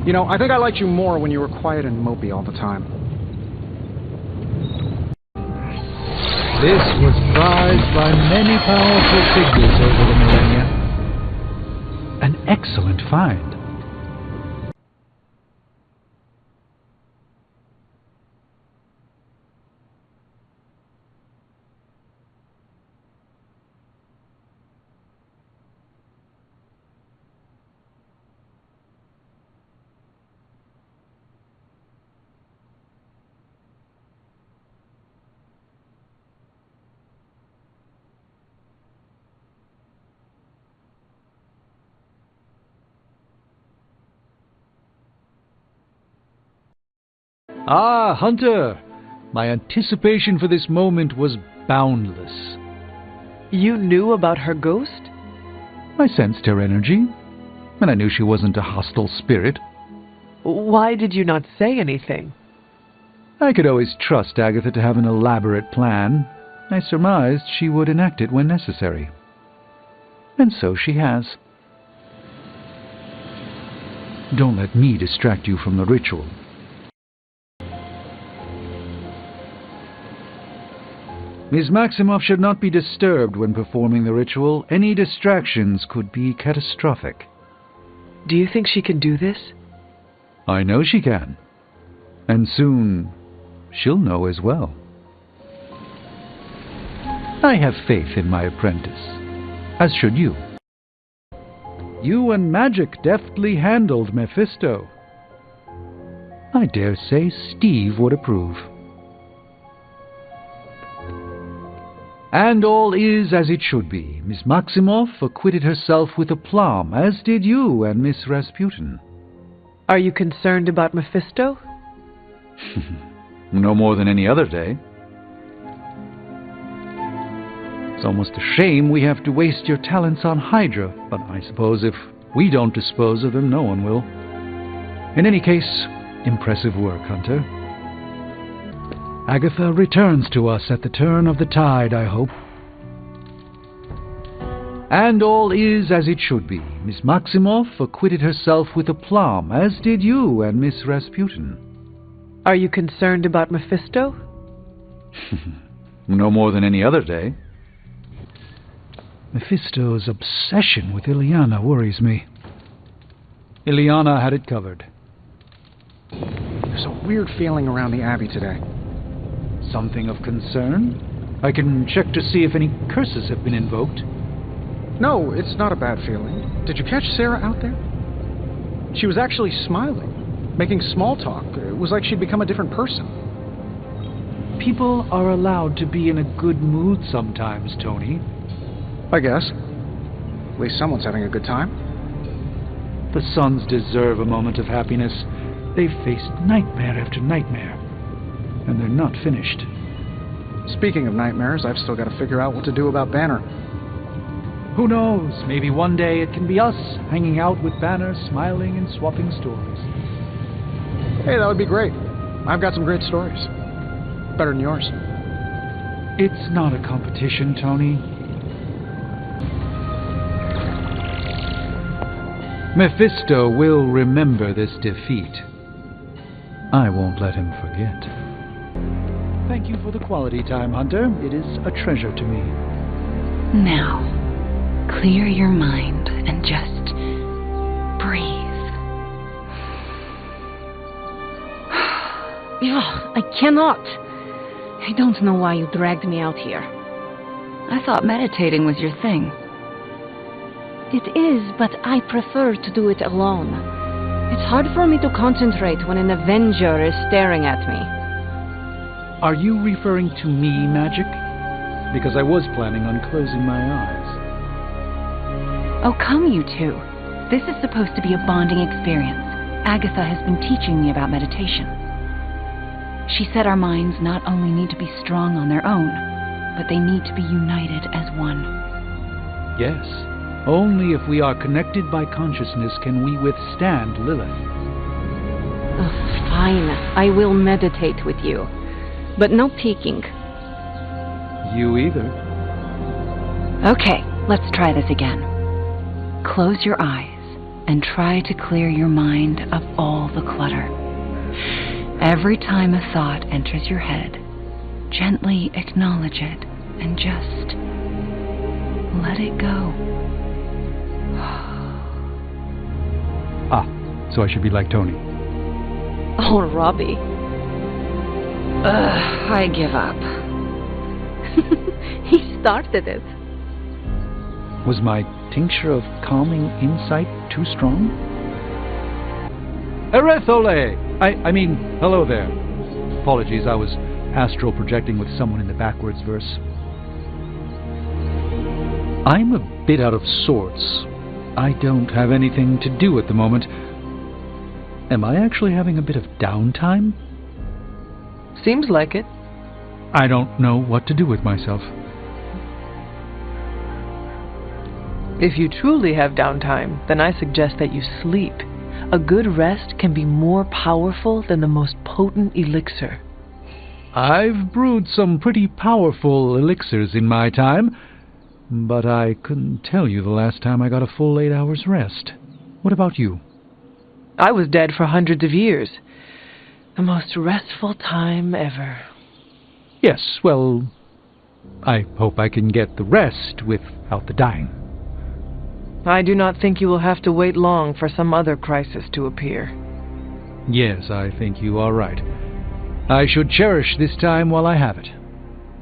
You know, I think I liked you more when you were quiet and mopey all the time. This was prized by many powerful figures over the millennia. An excellent find. Ah, Hunter! My anticipation for this moment was boundless. You knew about her ghost? I sensed her energy, and I knew she wasn't a hostile spirit. Why did you not say anything? I could always trust Agatha to have an elaborate plan. I surmised she would enact it when necessary. And so she has. Don't let me distract you from the ritual. Miss Maximoff should not be disturbed when performing the ritual. Any distractions could be catastrophic. Do you think she can do this? I know she can. And soon, she'll know as well. I have faith in my apprentice, as should you. You and magic deftly handled Mephisto. I dare say Steve would approve. And all is as it should be. Miss Maximoff acquitted herself with aplomb, as did you and Miss Rasputin. Are you concerned about Mephisto? No more than any other day. It's almost a shame we have to waste your talents on Hydra, but I suppose if we don't dispose of them, no one will. In any case, impressive work, Hunter. Agatha returns to us at the turn of the tide, I hope. And all is as it should be. Miss Maximoff acquitted herself with aplomb, as did you and Miss Rasputin. Are you concerned about Mephisto? No more than any other day. Mephisto's obsession with Ileana worries me. Ileana had it covered. There's a weird feeling around the Abbey today. Something of concern? I can check to see if any curses have been invoked. No, it's not a bad feeling. Did you catch Sarah out there? She was actually smiling, making small talk. It was like she'd become a different person. People are allowed to be in a good mood sometimes, Tony. I guess. At least someone's having a good time. The Sons deserve a moment of happiness. They've faced nightmare after nightmare, and they're not finished. Speaking of nightmares, I've still got to figure out what to do about Banner. Who knows? Maybe one day it can be us, hanging out with Banner, smiling and swapping stories. Hey, that would be great. I've got some great stories. Better than yours. It's not a competition, Tony. Mephisto will remember this defeat. I won't let him forget. Thank you for the quality time, Hunter. It is a treasure to me. Now, clear your mind and just breathe. I cannot. I don't know why you dragged me out here. I thought meditating was your thing. It is, but I prefer to do it alone. It's hard for me to concentrate when an Avenger is staring at me. Are you referring to me, Magic? Because I was planning on closing my eyes. Oh, come you two. This is supposed to be a bonding experience. Agatha has been teaching me about meditation. She said our minds not only need to be strong on their own, but they need to be united as one. Yes. Only if we are connected by consciousness can we withstand Lilith. Fine. I will meditate with you. But no peeking. You either. Okay, let's try this again. Close your eyes and try to clear your mind of all the clutter. Every time a thought enters your head, gently acknowledge it and just let it go. So I should be like Tony. Oh, Robbie. I give up. He started it. Was my tincture of calming insight too strong? Erethole! I mean, hello there. Apologies, I was astral projecting with someone in the backwards verse. I'm a bit out of sorts. I don't have anything to do at the moment. Am I actually having a bit of downtime? Seems like it. I don't know what to do with myself. If you truly have downtime, then I suggest that you sleep. A good rest can be more powerful than the most potent elixir. I've brewed some pretty powerful elixirs in my time, but I couldn't tell you the last time I got a full 8 hours rest. What about you? I was dead for hundreds of years. The most restful time ever. Yes, well, I hope I can get the rest without the dying. I do not think you will have to wait long for some other crisis to appear. Yes, I think you are right. I should cherish this time while I have it.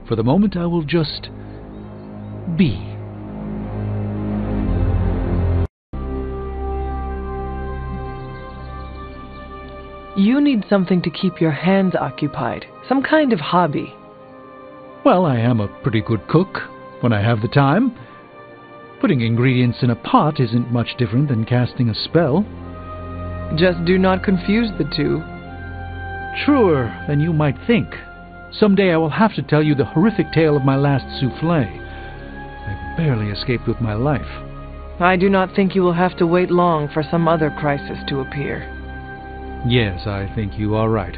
For the moment, I will just be. You need something to keep your hands occupied, some kind of hobby. Well, I am a pretty good cook when I have the time. Putting ingredients in a pot isn't much different than casting a spell. Just do not confuse the two. Truer than you might think. Someday I will have to tell you the horrific tale of my last souffle. I barely escaped with my life. I do not think you will have to wait long for some other crisis to appear. Yes, I think you are right.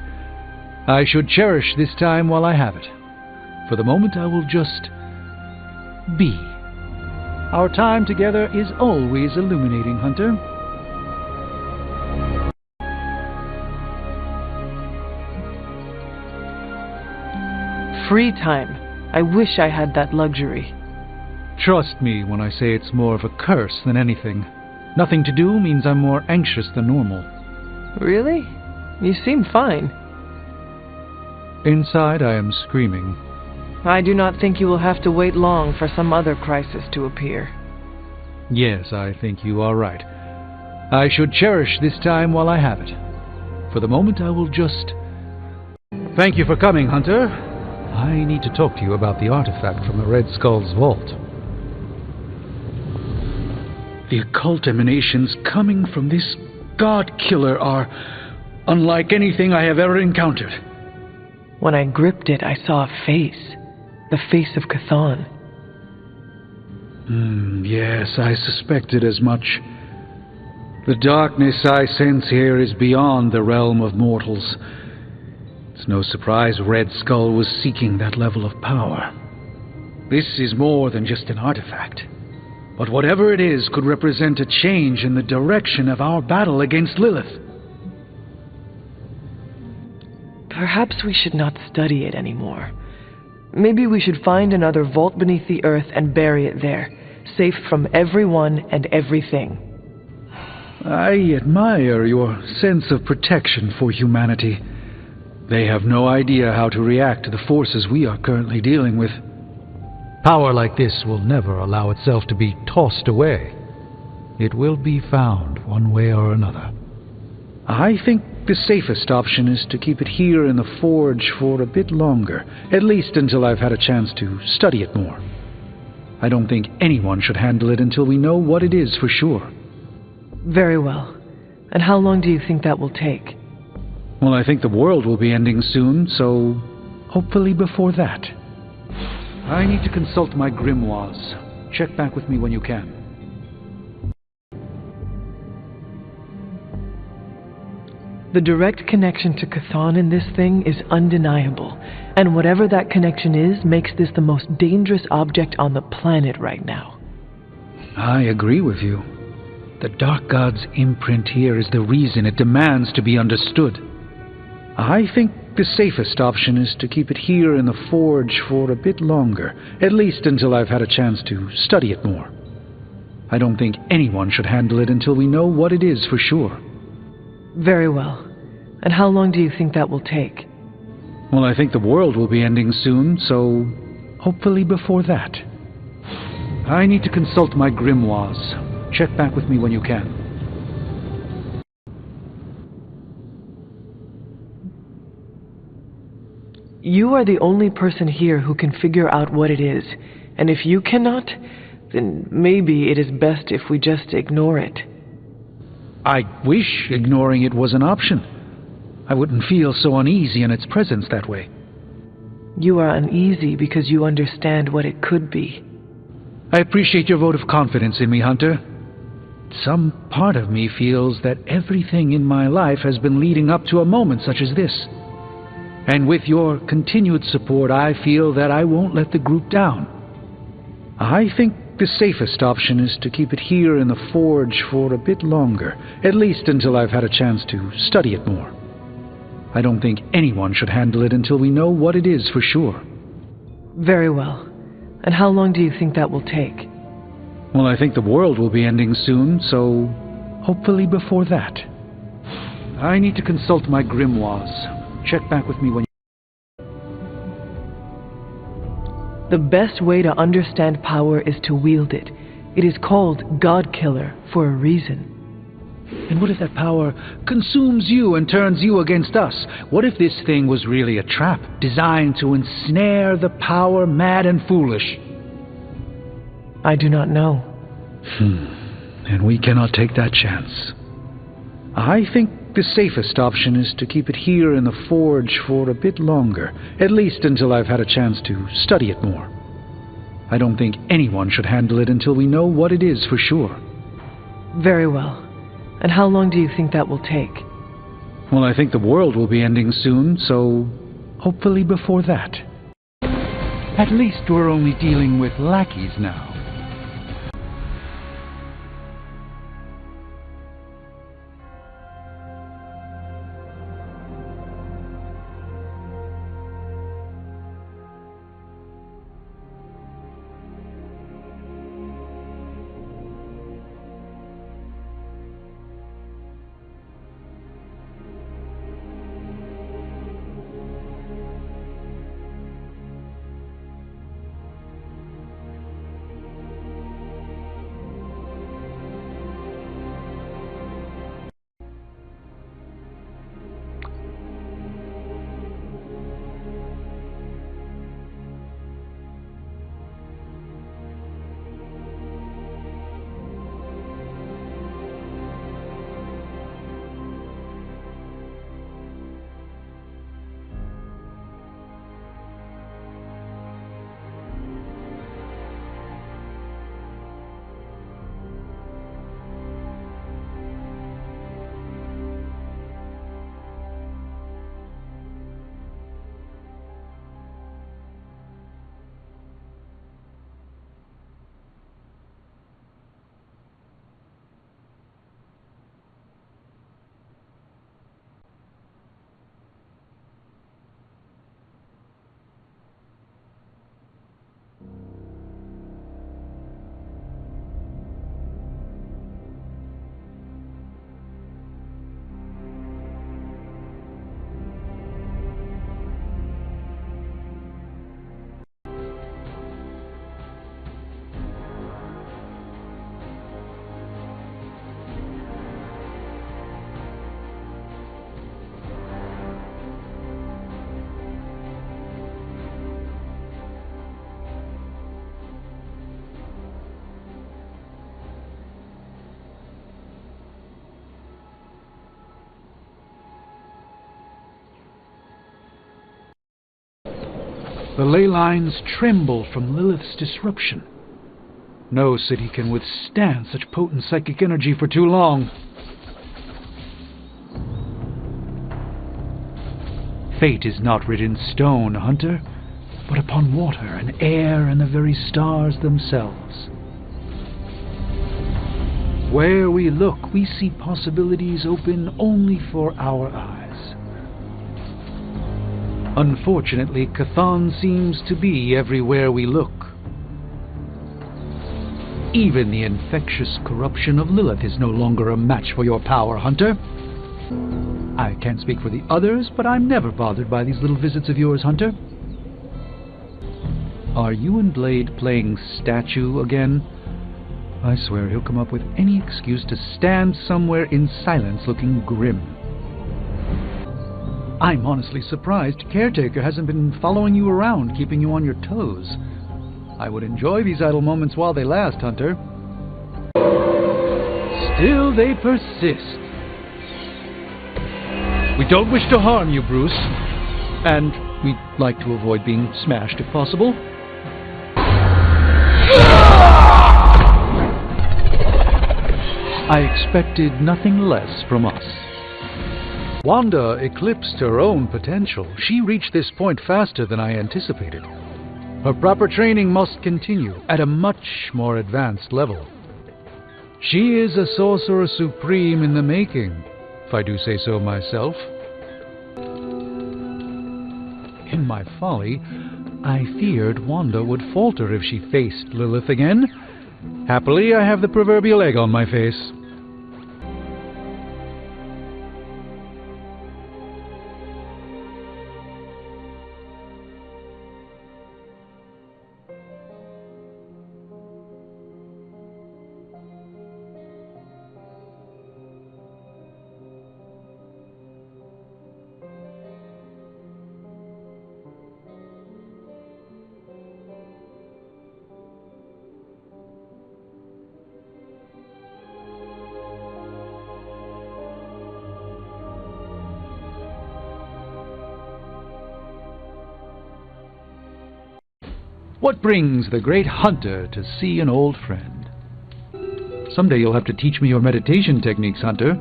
I should cherish this time while I have it. For the moment, I will just be. Our time together is always illuminating, Hunter. Free time. I wish I had that luxury. Trust me when I say it's more of a curse than anything. Nothing to do means I'm more anxious than normal. Really? You seem fine. Inside, I am screaming. I do not think you will have to wait long for some other crisis to appear. Yes, I think you are right. I should cherish this time while I have it. For the moment, I will just... Thank you for coming, Hunter. I need to talk to you about the artifact from the Red Skull's vault. The occult emanations coming from this god-killer are unlike anything I have ever encountered. When I gripped it, I saw a face. The face of Chthon. Yes, I suspected as much. The darkness I sense here is beyond the realm of mortals. It's no surprise Red Skull was seeking that level of power. This is more than just an artifact. But whatever it is could represent a change in the direction of our battle against Lilith. Perhaps we should not study it anymore. Maybe we should find another vault beneath the earth and bury it there, safe from everyone and everything. I admire your sense of protection for humanity. They have no idea how to react to the forces we are currently dealing with. Power like this will never allow itself to be tossed away. It will be found one way or another. I think the safest option is to keep it here in the forge for a bit longer, at least until I've had a chance to study it more. I don't think anyone should handle it until we know what it is for sure. Very well. And how long do you think that will take? Well, I think the world will be ending soon, so hopefully before that. I need to consult my grimoires. Check back with me when you can. The direct connection to Chthon in this thing is undeniable, and whatever that connection is makes this the most dangerous object on the planet right now. I agree with you. The Dark God's imprint here is the reason it demands to be understood. I think the safest option is to keep it here in the forge for a bit longer, at least until I've had a chance to study it more. I don't think anyone should handle it until we know what it is for sure. Very well. And how long do you think that will take? Well, I think the world will be ending soon, so hopefully before that. I need to consult my grimoires. Check back with me when you can. You are the only person here who can figure out what it is, and if you cannot, then maybe it is best if we just ignore it. I wish ignoring it was an option. I wouldn't feel so uneasy in its presence that way. You are uneasy because you understand what it could be. I appreciate your vote of confidence in me, Hunter. Some part of me feels that everything in my life has been leading up to a moment such as this. And with your continued support, I feel that I won't let the group down. I think the safest option is to keep it here in the forge for a bit longer, at least until I've had a chance to study it more. I don't think anyone should handle it until we know what it is for sure. Very well. And how long do you think that will take? Well, I think the world will be ending soon, so hopefully before that. I need to consult my grimoires. Check back with me when The best way to understand power is to wield it. It is called God Killer for a reason. And what if that power consumes you and turns you against us? What if this thing was really a trap designed to ensnare the power mad and foolish? I do not know. And we cannot take that chance. I think the safest option is to keep it here in the forge for a bit longer, at least until I've had a chance to study it more. I don't think anyone should handle it until we know what it is for sure. Very well. And how long do you think that will take? Well, I think the world will be ending soon, so hopefully before that. At least we're only dealing with lackeys now. The ley lines tremble from Lilith's disruption. No city can withstand such potent psychic energy for too long. Fate is not written in stone, Hunter, but upon water and air and the very stars themselves. Where we look, we see possibilities open only for our eyes. Unfortunately, Chthon seems to be everywhere we look. Even the infectious corruption of Lilith is no longer a match for your power, Hunter. I can't speak for the others, but I'm never bothered by these little visits of yours, Hunter. Are you and Blade playing statue again? I swear he'll come up with any excuse to stand somewhere in silence looking grim. I'm honestly surprised Caretaker hasn't been following you around, keeping you on your toes. I would enjoy these idle moments while they last, Hunter. Still they persist. We don't wish to harm you, Bruce. And we'd like to avoid being smashed if possible. I expected nothing less from us. Wanda eclipsed her own potential. She reached this point faster than I anticipated. Her proper training must continue at a much more advanced level. She is a sorcerer supreme in the making, if I do say so myself. In my folly, I feared Wanda would falter if she faced Lilith again. Happily, I have the proverbial egg on my face. What brings the great hunter to see an old friend? Someday you'll have to teach me your meditation techniques, Hunter.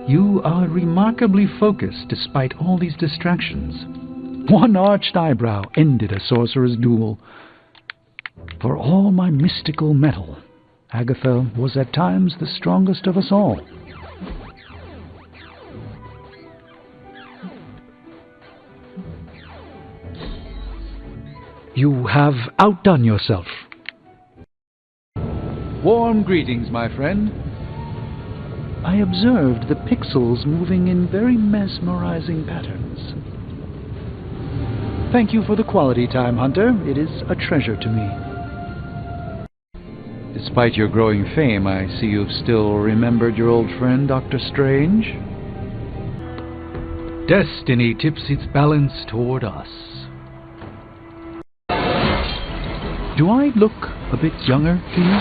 You are remarkably focused despite all these distractions. One arched eyebrow ended a sorcerer's duel. For all my mystical mettle, Agatha was at times the strongest of us all. You have outdone yourself. Warm greetings, my friend. I observed the pixels moving in very mesmerizing patterns. Thank you for the quality time, Hunter. It is a treasure to me. Despite your growing fame, I see you've still remembered your old friend, Dr. Strange. Destiny tips its balance toward us. Do I look a bit younger to you?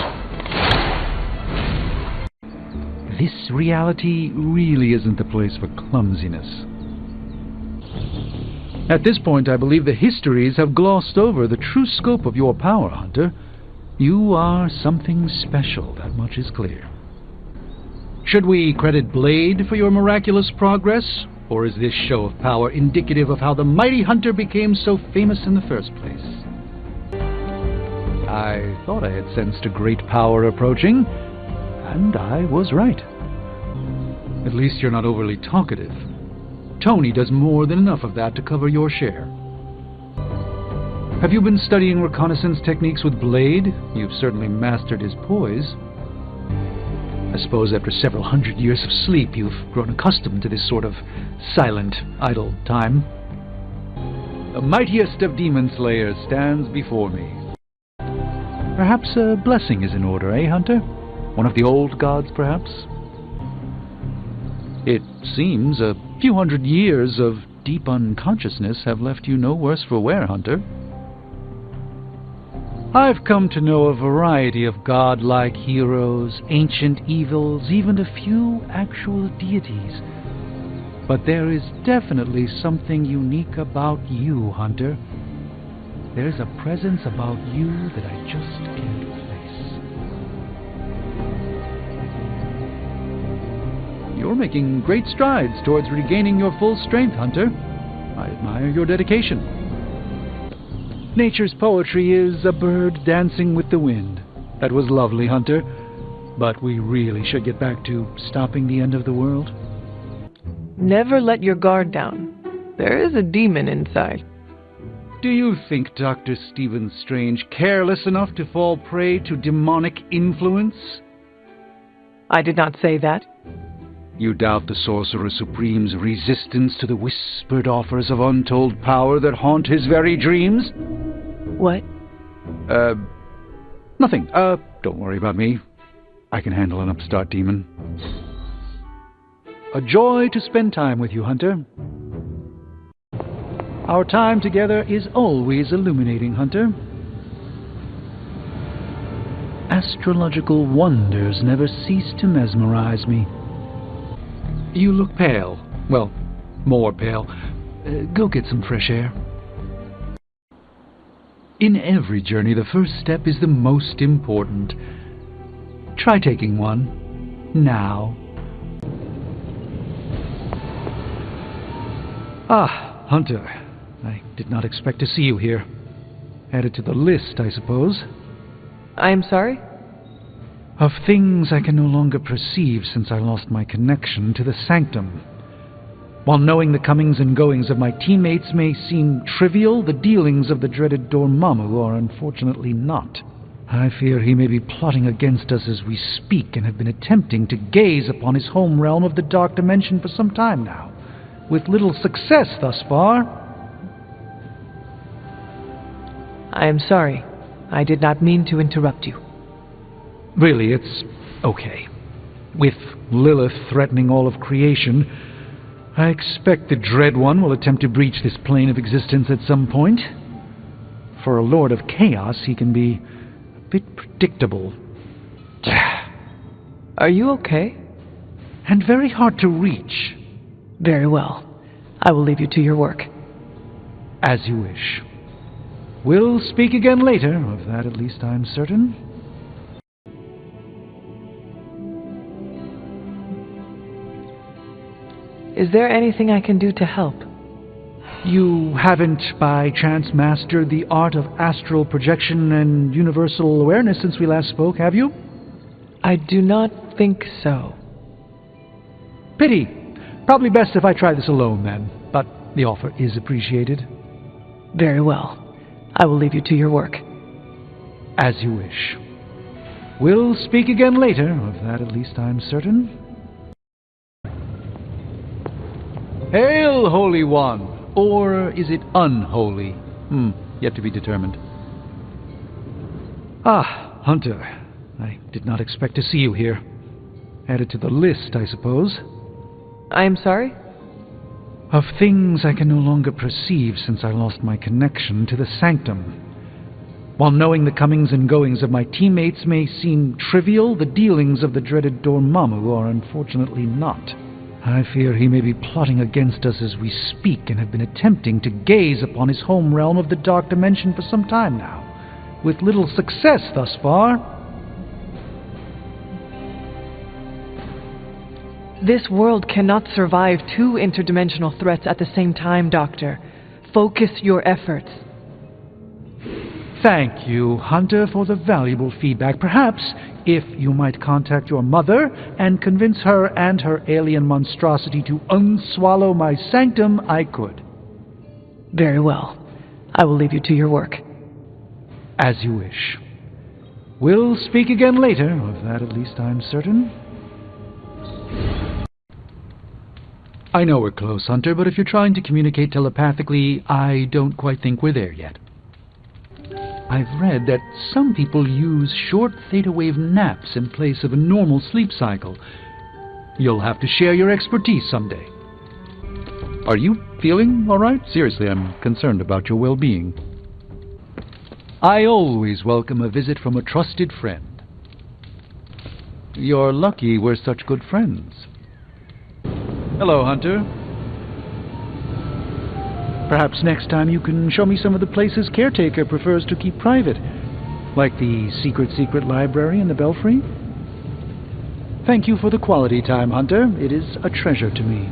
This reality really isn't the place for clumsiness. At this point, I believe the histories have glossed over the true scope of your power, Hunter. You are something special, that much is clear. Should we credit Blade for your miraculous progress, or is this show of power indicative of how the mighty Hunter became so famous in the first place? I thought I had sensed a great power approaching, and I was right. At least you're not overly talkative. Tony does more than enough of that to cover your share. Have you been studying reconnaissance techniques with Blade? You've certainly mastered his poise. I suppose after several hundred years of sleep, you've grown accustomed to this sort of silent, idle time. The mightiest of demon slayers stands before me. Perhaps a blessing is in order, eh, Hunter? One of the old gods, perhaps? It seems a few hundred years of deep unconsciousness have left you no worse for wear, Hunter. I've come to know a variety of godlike heroes, ancient evils, even a few actual deities. But there is definitely something unique about you, Hunter. There's a presence about you that I just can't place. You're making great strides towards regaining your full strength, Hunter. I admire your dedication. Nature's poetry is a bird dancing with the wind. That was lovely, Hunter. But we really should get back to stopping the end of the world. Never let your guard down. There is a demon inside. Do you think Dr. Stephen Strange careless enough to fall prey to demonic influence? I did not say that. You doubt the Sorcerer Supreme's resistance to the whispered offers of untold power that haunt his very dreams? What? Nothing. Don't worry about me. I can handle an upstart demon. A joy to spend time with you, Hunter. Our time together is always illuminating, Hunter. Astrological wonders never cease to mesmerize me. You look pale. Well, more pale. Go get some fresh air. In every journey, the first step is the most important. Try taking one. Now. Ah, Hunter. I did not expect to see you here. Added to the list, I suppose. I am sorry? Of things I can no longer perceive since I lost my connection to the sanctum. While knowing the comings and goings of my teammates may seem trivial, the dealings of the dreaded Dormammu are unfortunately not. I fear he may be plotting against us as we speak and have been attempting to gaze upon his home realm of the Dark Dimension for some time now, with little success thus far. I am sorry. I did not mean to interrupt you. Really, it's okay. With Lilith threatening all of creation, I expect the Dread One will attempt to breach this plane of existence at some point. For a Lord of Chaos, he can be a bit predictable. Are you okay? And very hard to reach. Very well. I will leave you to your work. As you wish. We'll speak again later, of that at least I'm certain. Is there anything I can do to help? You haven't, by chance, mastered the art of astral projection and universal awareness since we last spoke, have you? I do not think so. Pity. Probably best if I try this alone, then. But the offer is appreciated. Very well. I will leave you to your work. As you wish. We'll speak again later, of that at least I'm certain. Hail, Holy One! Or is it unholy? Yet to be determined. Ah, Hunter. I did not expect to see you here. Added to the list, I suppose. I am sorry? Of things I can no longer perceive since I lost my connection to the Sanctum. While knowing the comings and goings of my teammates may seem trivial, the dealings of the dreaded Dormammu are unfortunately not. I fear he may be plotting against us as we speak and have been attempting to gaze upon his home realm of the Dark Dimension for some time now, with little success thus far. This world cannot survive two interdimensional threats at the same time, Doctor. Focus your efforts. Thank you, Hunter, for the valuable feedback. Perhaps, if you might contact your mother and convince her and her alien monstrosity to unswallow my sanctum, I could. Very well. I will leave you to your work. As you wish. We'll speak again later, of that at least I'm certain. I know we're close, Hunter, but if you're trying to communicate telepathically, I don't quite think we're there yet. I've read that some people use short theta wave naps in place of a normal sleep cycle. You'll have to share your expertise someday. Are you feeling all right? Seriously, I'm concerned about your well-being. I always welcome a visit from a trusted friend. You're lucky we're such good friends. Hello, Hunter. Perhaps next time you can show me some of the places Caretaker prefers to keep private, like the secret library in the Belfry. Thank you for the quality time, Hunter. It is a treasure to me.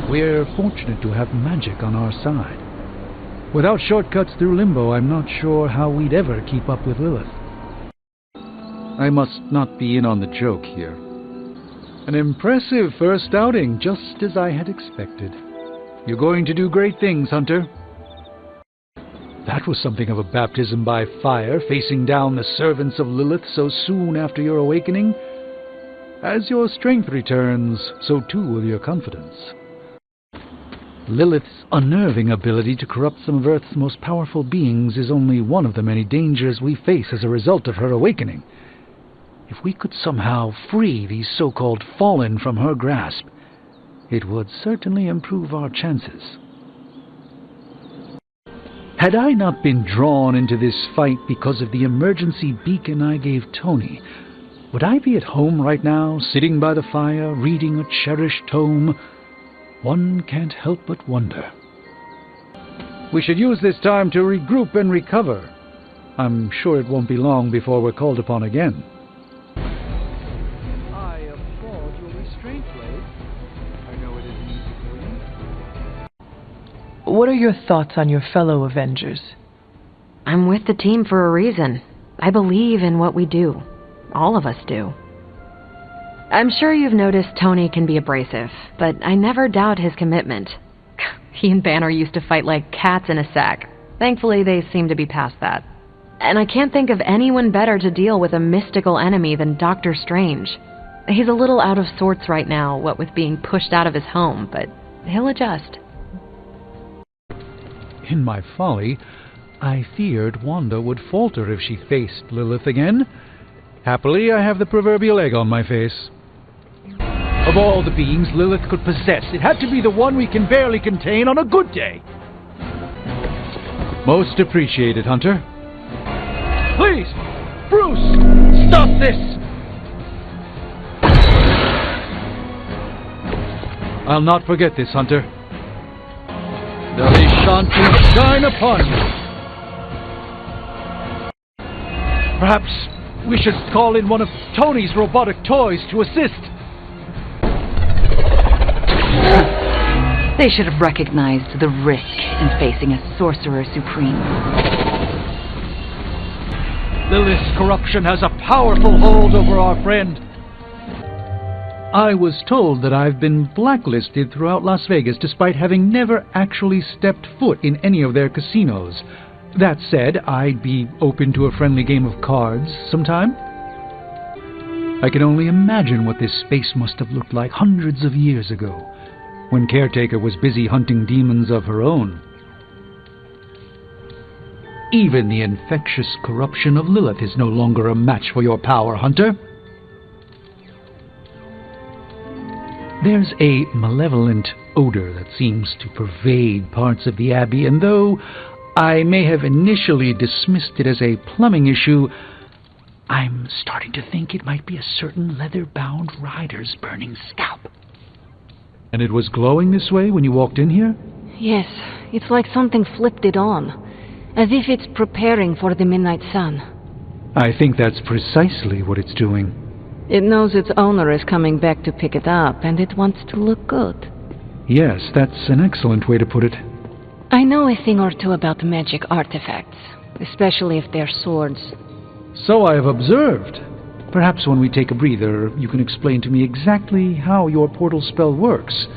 We're fortunate to have magic on our side. Without shortcuts through Limbo, I'm not sure how we'd ever keep up with Lilith. I must not be in on the joke here. An impressive first outing, just as I had expected. You're going to do great things, Hunter. That was something of a baptism by fire, facing down the servants of Lilith so soon after your awakening. As your strength returns, so too will your confidence. Lilith's unnerving ability to corrupt some of Earth's most powerful beings is only one of the many dangers we face as a result of her awakening. If we could somehow free these so-called fallen from her grasp, it would certainly improve our chances. Had I not been drawn into this fight because of the emergency beacon I gave Tony, would I be at home right now, sitting by the fire, reading a cherished tome? One can't help but wonder. We should use this time to regroup and recover. I'm sure it won't be long before we're called upon again. I applaud your restraint, Blade. I know it isn't easy for you. What are your thoughts on your fellow Avengers? I'm with the team for a reason. I believe in what we do. All of us do. I'm sure you've noticed Tony can be abrasive, but I never doubt his commitment. He and Banner used to fight like cats in a sack. Thankfully, they seem to be past that. And I can't think of anyone better to deal with a mystical enemy than Doctor Strange. He's a little out of sorts right now, what with being pushed out of his home, but he'll adjust. In my folly, I feared Wanda would falter if she faced Lilith again. Happily, I have the proverbial egg on my face. Of all the beings Lilith could possess, it had to be the one we can barely contain on a good day. Most appreciated, Hunter. Please, Bruce, stop this! I'll not forget this, Hunter. The shanty shine upon you. Perhaps we should call in one of Tony's robotic toys to assist. They should have recognized the risk in facing a Sorcerer Supreme. Lilith's corruption has a powerful hold over our friend. I was told that I've been blacklisted throughout Las Vegas despite having never actually stepped foot in any of their casinos. That said, I'd be open to a friendly game of cards sometime. I can only imagine what this space must have looked like hundreds of years ago, when Caretaker was busy hunting demons of her own. Even the infectious corruption of Lilith is no longer a match for your power, Hunter. There's a malevolent odor that seems to pervade parts of the Abbey, and though I may have initially dismissed it as a plumbing issue, I'm starting to think it might be a certain leather-bound rider's burning scalp. And it was glowing this way when you walked in here? Yes, it's like something flipped it on, as if it's preparing for the midnight sun. I think that's precisely what it's doing. It knows its owner is coming back to pick it up, and it wants to look good. Yes, that's an excellent way to put it. I know a thing or two about magic artifacts, especially if they're swords. So I have observed. Perhaps when we take a breather, you can explain to me exactly how your portal spell works.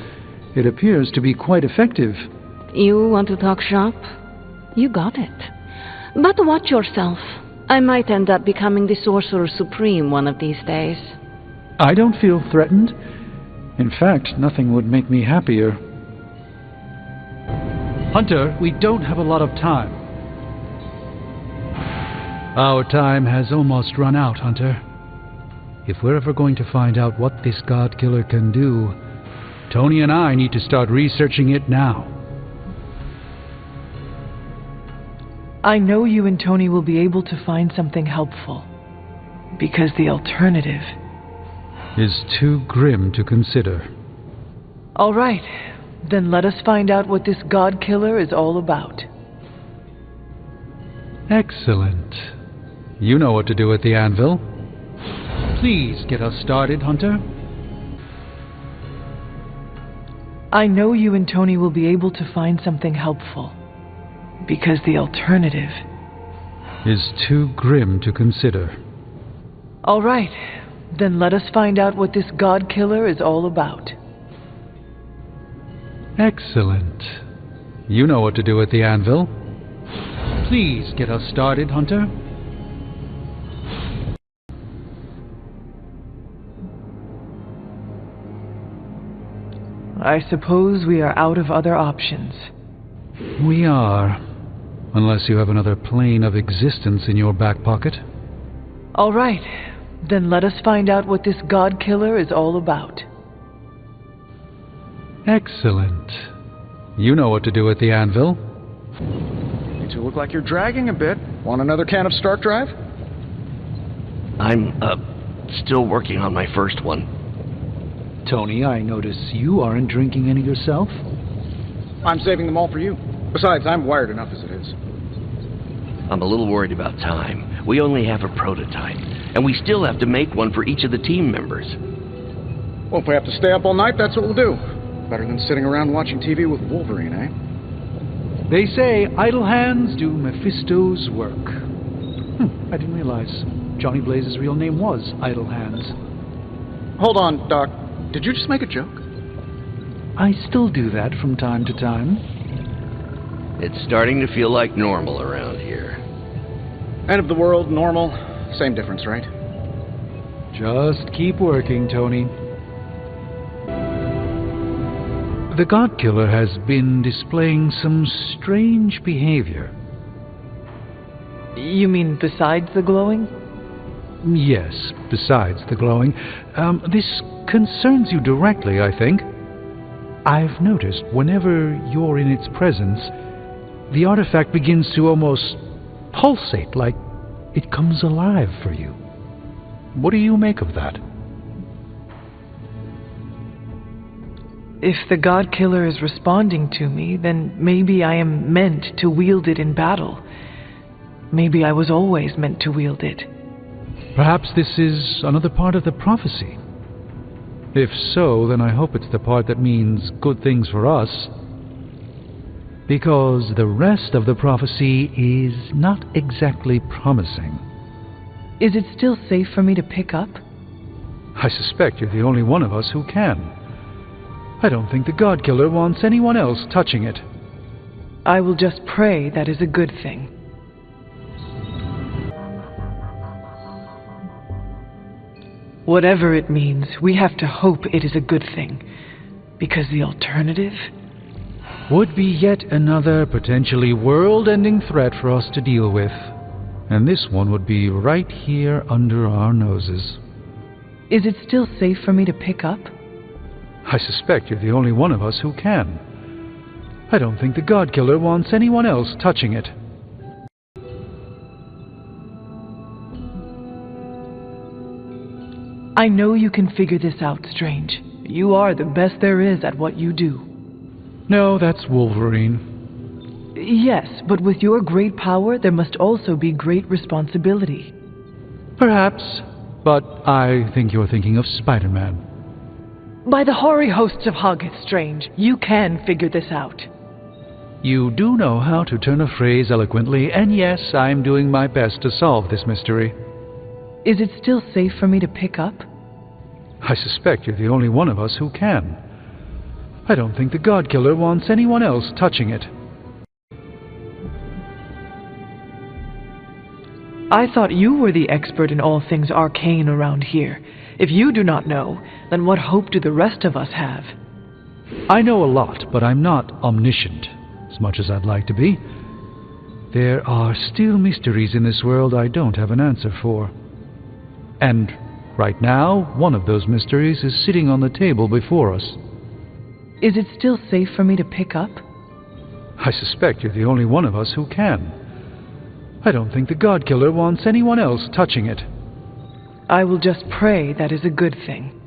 It appears to be quite effective. You want to talk shop? You got it. But watch yourself. I might end up becoming the Sorcerer Supreme one of these days. I don't feel threatened. In fact, nothing would make me happier. Hunter, we don't have a lot of time. Our time has almost run out, Hunter. If we're ever going to find out what this God Killer can do, Tony and I need to start researching it now. I know you and Tony will be able to find something helpful, because the alternative is too grim to consider. All right, then let us find out what this God Killer is all about. Excellent. You know what to do at the anvil. Please get us started, Hunter. I know you and Tony will be able to find something helpful, because the alternative is too grim to consider. All right, then let us find out what this God Killer is all about. Excellent. You know what to do at the anvil. Please get us started, Hunter. I suppose we are out of other options. We are. Unless you have another plane of existence in your back pocket. All right, then let us find out what this God Killer is all about. Excellent. You know what to do at the anvil. You two look like you're dragging a bit. Want another can of Stark Drive? I'm, still working on my first one. Tony, I notice you aren't drinking any yourself. I'm saving them all for you. Besides, I'm wired enough as it is. I'm a little worried about time. We only have a prototype, and we still have to make one for each of the team members. Well, if we have to stay up all night, that's what we'll do. Better than sitting around watching TV with Wolverine, eh? They say idle hands do Mephisto's work. I didn't realize Johnny Blaze's real name was Idle Hands. Hold on, Doc. Did you just make a joke? I still do that from time to time. It's starting to feel like normal around here. End of the world, normal, same difference, right? Just keep working, Tony. The God Killer has been displaying some strange behavior. You mean besides the glowing? Yes, besides the glowing. This concerns you directly, I think. I've noticed whenever you're in its presence, the artifact begins to almost pulsate, like it comes alive for you. What do you make of that? If the God Killer is responding to me, then maybe I am meant to wield it in battle. Maybe I was always meant to wield it. Perhaps this is another part of the prophecy. If so, then I hope it's the part that means good things for us. Because the rest of the prophecy is not exactly promising. Is it still safe for me to pick up? I suspect you're the only one of us who can. I don't think the God Killer wants anyone else touching it. I will just pray that is a good thing. Whatever it means, we have to hope it is a good thing. Because the alternative would be yet another potentially world-ending threat for us to deal with. And this one would be right here under our noses. Is it still safe for me to pick up? I suspect you're the only one of us who can. I don't think the God Killer wants anyone else touching it. I know you can figure this out, Strange. You are the best there is at what you do. No, that's Wolverine. Yes, but with your great power, there must also be great responsibility. Perhaps, but I think you're thinking of Spider-Man. By the hoary hosts of Hoggett, Strange, you can figure this out. You do know how to turn a phrase eloquently, and yes, I'm doing my best to solve this mystery. Is it still safe for me to pick up? I suspect you're the only one of us who can. I don't think the God Killer wants anyone else touching it. I thought you were the expert in all things arcane around here. If you do not know, then what hope do the rest of us have? I know a lot, but I'm not omniscient, as much as I'd like to be. There are still mysteries in this world I don't have an answer for. And right now, one of those mysteries is sitting on the table before us. Is it still safe for me to pick up? I suspect you're the only one of us who can. I don't think the God Killer wants anyone else touching it. I will just pray that is a good thing.